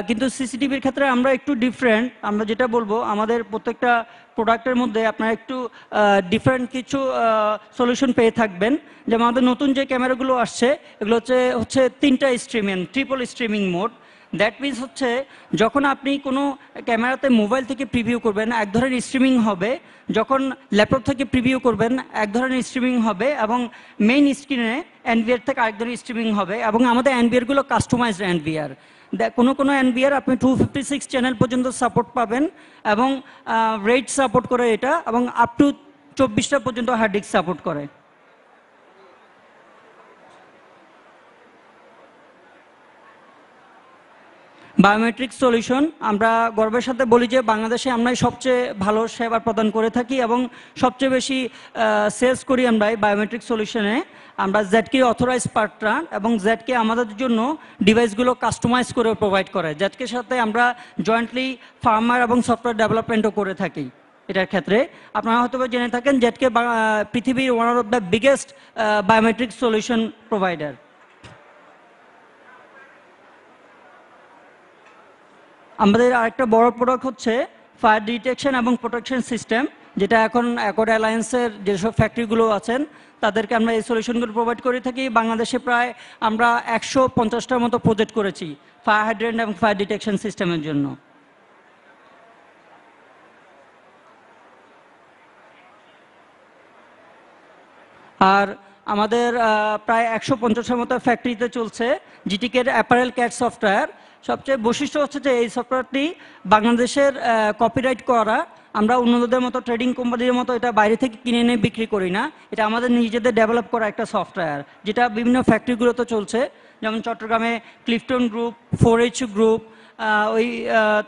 কিন্তু সিসিটিভির ক্ষেত্রে আমরা একটু ডিফারেন্ট। আমরা যেটা বলবো আমাদের প্রত্যেকটা প্রোডাক্টের মধ্যে আপনারা একটু ডিফারেন্ট কিছু সলিউশন পেয়ে থাকবেন। যেমন আমাদের নতুন যে ক্যামেরাগুলো আসছে এগুলো হচ্ছে 3টা streaming, triple streaming mode. That means হচ্ছে যখন আপনি কোনো ক্যামেরাতে মোবাইল থেকে প্রিভিউ করবেন এক ধরনের স্ট্রিমিং হবে, যখন ল্যাপটপ থেকে প্রিভিউ করবেন এক ধরনের স্ট্রিমিং হবে, এবং মেইন স্ক্রিনে এনভিআর থেকে আরেক ধরনের স্ট্রিমিং হবে। এবং আমাদের এনভিআরগুলো কাস্টমাইজড এনভিআর। কোনো এনভিআর আপনি 256 চ্যানেল পর্যন্ত সাপোর্ট পাবেন এবং রেড সাপোর্ট করে এটা, এবং আপ টু 24টা পর্যন্ত হার্ড ডিস্ক সাপোর্ট করে। বায়োমেট্রিক সলিউশন আমরা গর্বের সাথে বলি যে বাংলাদেশে আমরাই সবচেয়ে ভালো সেবা প্রদান করে থাকি এবং সবচেয়ে বেশি সেলস করি আমরা বায়োমেট্রিক সলিউশনে। আমরা জেডকে অথরাইজ পার্টনার এবং জেডকে আমাদের জন্য ডিভাইসগুলো কাস্টমাইজ করে প্রোভাইড করে। জেডকের সাথে আমরা জয়েন্টলি ফার্মার এবং সফটওয়্যার ডেভেলপমেন্টও করে থাকি। এটার ক্ষেত্রে আপনারা হয়তো জেনে থাকেন জেডকে পৃথিবীর one of the biggest biometric solution provider. আমাদের আরেকটা বড় প্রোডাক্ট হচ্ছে ফায়ার ডিটেকশন এবং প্রোটেকশন সিস্টেম, যেটা এখন অ্যাকর্ড অ্যালায়েন্সের যেসব ফ্যাক্টরিগুলো আছেন তাদেরকে আমরা এই সলিউশনগুলো প্রোভাইড করে থাকি। বাংলাদেশে প্রায় আমরা 150টার মতো প্রজেক্ট করেছি ফায়ার হাইড্রেন্ট এবং ফায়ার ডিটেকশন সিস্টেমের জন্য। আর আমাদের প্রায় 150-এর মতো ফ্যাক্টরিতে চলছে জিটিকে অ্যাপারেল ক্যাট সফটওয়্যার। সবচেয়ে বৈশিষ্ট্য হচ্ছে যে এই সফটওয়্যারটি বাংলাদেশের কপিরাইট করা। আমরা অন্যদের মতো ট্রেডিং কোম্পানির মতো এটা বাইরে থেকে কিনে এনে বিক্রি করি না, এটা আমাদের নিজেদের ডেভেলপ করা একটা সফটওয়্যার যেটা বিভিন্ন ফ্যাক্টরিগুলোতে চলছে, যেমন চট্টগ্রামে ক্লিফটন গ্রুপ, 4H গ্রুপ,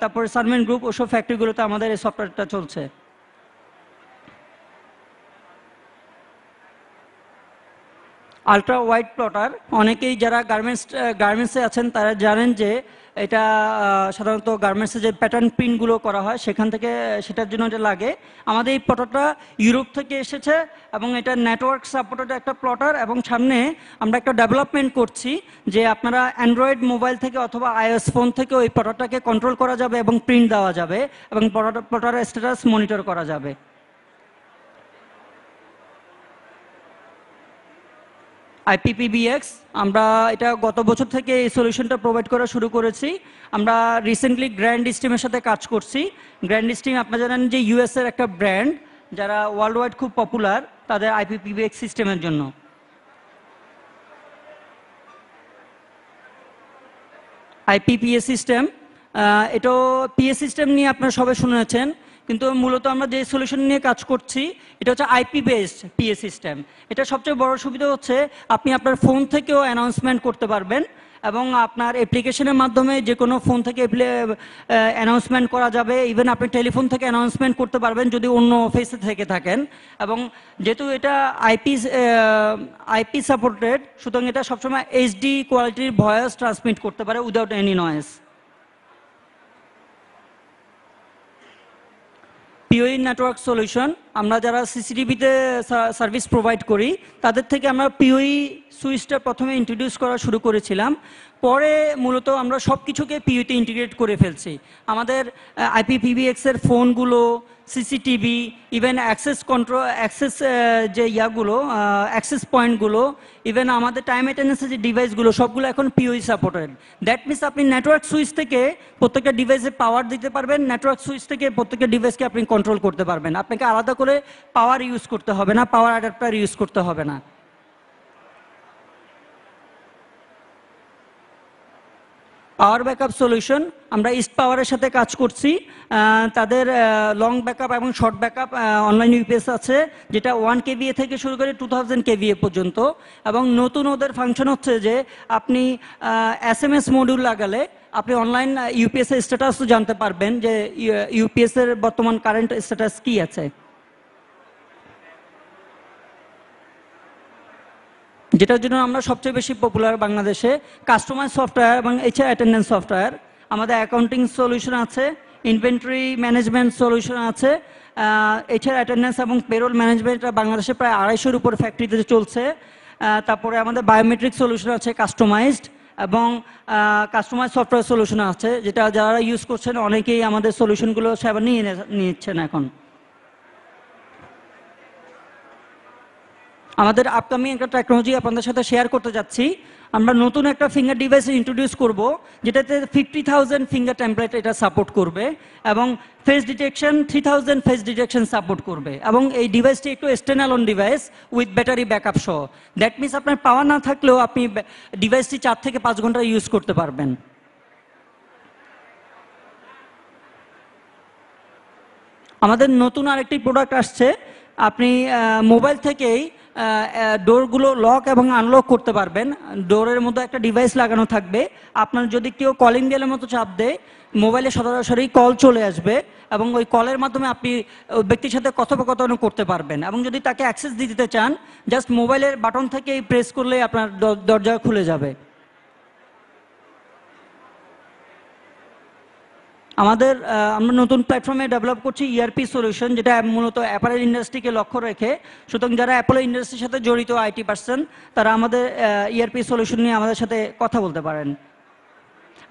তারপরে সানমেন গ্রুপ, ওসব ফ্যাক্টরিগুলোতে আমাদের এই সফটওয়্যারটা চলছে। আলট্রা ওয়াইড প্লটার, অনেকেই যারা গার্মেন্টসে আছেন তারা জানেন যে এটা সাধারণত গার্মেন্টসে যে প্যাটার্ন প্রিন্টগুলো করা হয় সেখান থেকে সেটার জন্য এটা লাগে। আমাদের এই প্লটারটা ইউরোপ থেকে এসেছে এবং এটা নেটওয়ার্ক সাপোর্টেড একটা প্লটার, এবং সামনে আমরা একটা ডেভেলপমেন্ট করছি যে আপনারা অ্যান্ড্রয়েড মোবাইল থেকে অথবা আইওএস ফোন থেকে ওই প্লটারটাকে কন্ট্রোল করা যাবে এবং প্রিন্ট দেওয়া যাবে এবং প্লটারের স্ট্যাটাস মনিটর করা যাবে। IPPBX, আমরা এটা গত বছর থেকে এই সলিউশনটা প্রোভাইড করা শুরু করেছি। আমরা রিসেন্টলি গ্র্যান্ড স্টিমের সাথে কাজ করছি। গ্র্যান্ড স্টিম আপনারা জানেন যে US এর একটা ব্র্যান্ড, যারা ওয়ার্ল্ড ওয়াইড খুব পপুলার তাদের IPPBX সিস্টেমের জন্য। IPPS সিস্টেম, এটাও পিএস সিস্টেম নিয়ে আপনারা সবাই শুনেছেন, কিন্তু মূলত আমরা যে সলিউশন নিয়ে কাজ করছি এটা হচ্ছে আইপি বেসড পিএস সিস্টেম। এটা সবচেয়ে বড় সুবিধা হচ্ছে আপনি আপনার ফোন থেকেও অ্যানাউন্সমেন্ট করতে পারবেন এবং আপনার অ্যাপ্লিকেশনের মাধ্যমে যে কোনো ফোন থেকে অ্যানাউন্সমেন্ট করা যাবে। ইভেন আপনি টেলিফোন থেকে অ্যানাউন্সমেন্ট করতে পারবেন যদি অন্য অফিসে থেকে থাকেন। এবং যেহেতু এটা আইপি সাপোর্টেড, সুতরাং এটা সবসময় এইচডি কোয়ালিটির ভয়েস ট্রান্সমিট করতে পারে without any noise. PoE network solution, আমরা যারা সিসিটিভিতে সার্ভিস প্রোভাইড করি তাদের থেকে আমরা পিওই সুইচটা প্রথমে ইন্ট্রোডিউস করা শুরু করেছিলাম, পরে মূলত আমরা সব কিছুকে পিওইতে ইন্টিগ্রেট করে ফেলছি। আমাদের IPPBX এর ফোনগুলো, সিসিটিভি, ইভেন অ্যাক্সেস যে অ্যাক্সেস পয়েন্টগুলো, ইভেন আমাদের টাইম অ্যাটেন্ডেন্সের যে ডিভাইসগুলো সবগুলো এখন পিওই সাপোর্টেড। দ্যাট মিনস আপনি নেটওয়ার্ক সুইচ থেকে প্রত্যেকটা ডিভাইসে পাওয়ার দিতে পারবেন, নেটওয়ার্ক সুইচ থেকে প্রত্যেকটা ডিভাইসকে আপনি কন্ট্রোল করতে পারবেন। আপনাকে আলাদা করে পাওয়ার ইউজ করতে হবে না, পাওয়ার অ্যাডাপ্টার ইউজ করতে হবে না। পাওয়ার ব্যাকআপ সলিউশন, আমরা ইস্ট পাওয়ারের সাথে কাজ করছি। তাদের লং ব্যাকআপ এবং শর্ট ব্যাকআপ অনলাইন ইউপিএস আছে, যেটা 1 KVA থেকে শুরু করে 2000 KVA পর্যন্ত। এবং নতুন ওদের ফাংশন হচ্ছে যে আপনি SMS মডিউল লাগালে আপনি অনলাইন ইউপিএস এর স্ট্যাটাসও জানতে পারবেন যে ইউপিএস এর বর্তমান কারেন্ট স্ট্যাটাস কি আছে। যেটার জন্য আমরা সবচেয়ে বেশি পপুলার বাংলাদেশে, কাস্টমাইজ সফটওয়্যার এবং HR অ্যাটেন্ডেন্স সফটওয়্যার। আমাদের অ্যাকাউন্টিং সলিউশন আছে, ইনভেন্টরি ম্যানেজমেন্ট সলিউশন আছে, HR অ্যাটেন্ডেন্স এবং পেরোল ম্যানেজমেন্ট বাংলাদেশে প্রায় 250-এর উপর ফ্যাক্টরিতে চলছে। তারপরে আমাদের বায়োমেট্রিক সলিউশন আছে কাস্টমাইজড, এবং কাস্টমাইজ সফটওয়্যার সলিউশন আছে যেটা যারা ইউজ করছেন অনেকেই আমাদের সলিউশনগুলো সেবা নিচ্ছেন এখন। আমাদের আপকামিং একটা টেকনোলজি আপনাদের সাথে শেয়ার করতে যাচ্ছি। আমরা নতুন একটা ফিঙ্গার ডিভাইস ইন্ট্রোডিউস করব যেটাতে 50,000 ফিঙ্গার টেমপ্লেট এটা সাপোর্ট করবে এবং face detection 3000 face detection support করবে। এবং এই ডিভাইসটি একটু স্ট্যান্ডঅ্যালোন ডিভাইস উইথ ব্যাটারি ব্যাকআপ সহ। দ্যাট মিনস আপনার পাওয়ার না থাকলেও আপনি ডিভাইসটি 4 থেকে 5 ঘন্টা ইউজ করতে পারবেন। আমাদের নতুন আরেকটি প্রোডাক্ট আসছে, আপনি মোবাইল থেকেই ডোরগুলো লক এবং আনলক করতে পারবেন। ডোরের মধ্যে একটা ডিভাইস লাগানো থাকবে, আপনার যদি কেউ কলিং বেলের মতো চাপ দেয় মোবাইলে সরাসরি কল চলে আসবে এবং ওই কলের মাধ্যমে আপনি ওই ব্যক্তির সাথে কথোপকথন করতে পারবেন। এবং যদি তাকে অ্যাক্সেস দিতে চান জাস্ট মোবাইলের বাটন থেকেই প্রেস করলেই আপনার দরজা খুলে যাবে। আমরা নতুন প্ল্যাটফর্মে ডেভেলপ করছি ERP সলিউশন, যেটা মূলত অ্যাপারেল ইন্ডাস্ট্রিকে লক্ষ্য রেখে। সুতরাং যারা অ্যাপেল ইন্ডাস্ট্রির সাথে জড়িত IT পার্সন তারা আমাদের ERP সলিউশন নিয়ে আমাদের সাথে কথা বলতে পারেন।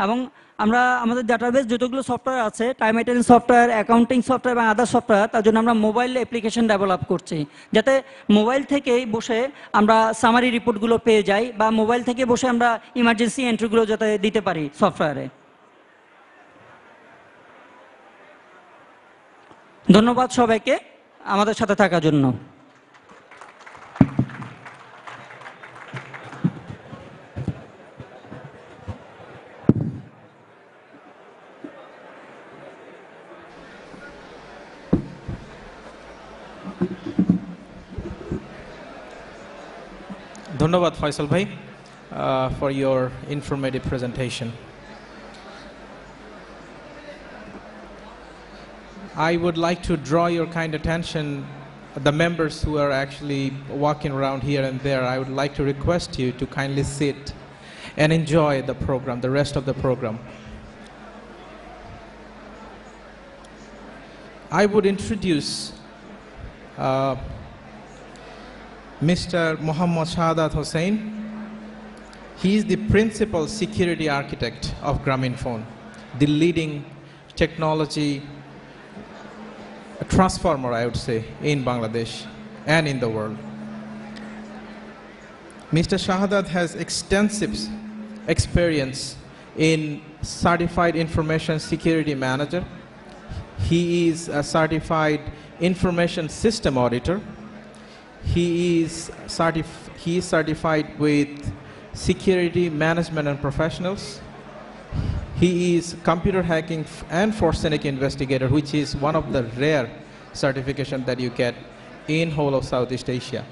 এবং আমরা আমাদের ডাটাবেস যতগুলো সফটওয়্যার আছে, time attendance software, accounting software এবং আদার সফটওয়্যার, তার জন্য আমরা মোবাইল অ্যাপ্লিকেশন ডেভেলপ করছি যাতে মোবাইল থেকেই বসে আমরা সামারি রিপোর্টগুলো পেয়ে যাই বা মোবাইল থেকে বসে আমরা ইমার্জেন্সি এন্ট্রিগুলো যাতে দিতে পারি সফটওয়্যারে। ধন্যবাদ সবাইকে আমাদের সাথে থাকার জন্য। ধন্যবাদ ফয়সাল ভাই for your informative presentation. I would like to draw your kind attention, the members who are actually walking around here and there. I would like to request you to kindly sit and enjoy the program, the rest of the program. I would introduce Mr. Mohammad Shahadat Hossain. He is the principal security architect of Grameenphone, the leading technology transformer, I would say, in Bangladesh and in the world. Mr. Shahadat has extensive experience in certified information security manager. He is a certified information system auditor. He is certified with security management and professionals. He is computer hacking and forensic investigator, which is one of the rare certification that you get in whole of Southeast Asia.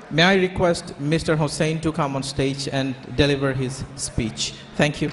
May I request Mr. Hossain to come on stage and deliver his speech. Thank you.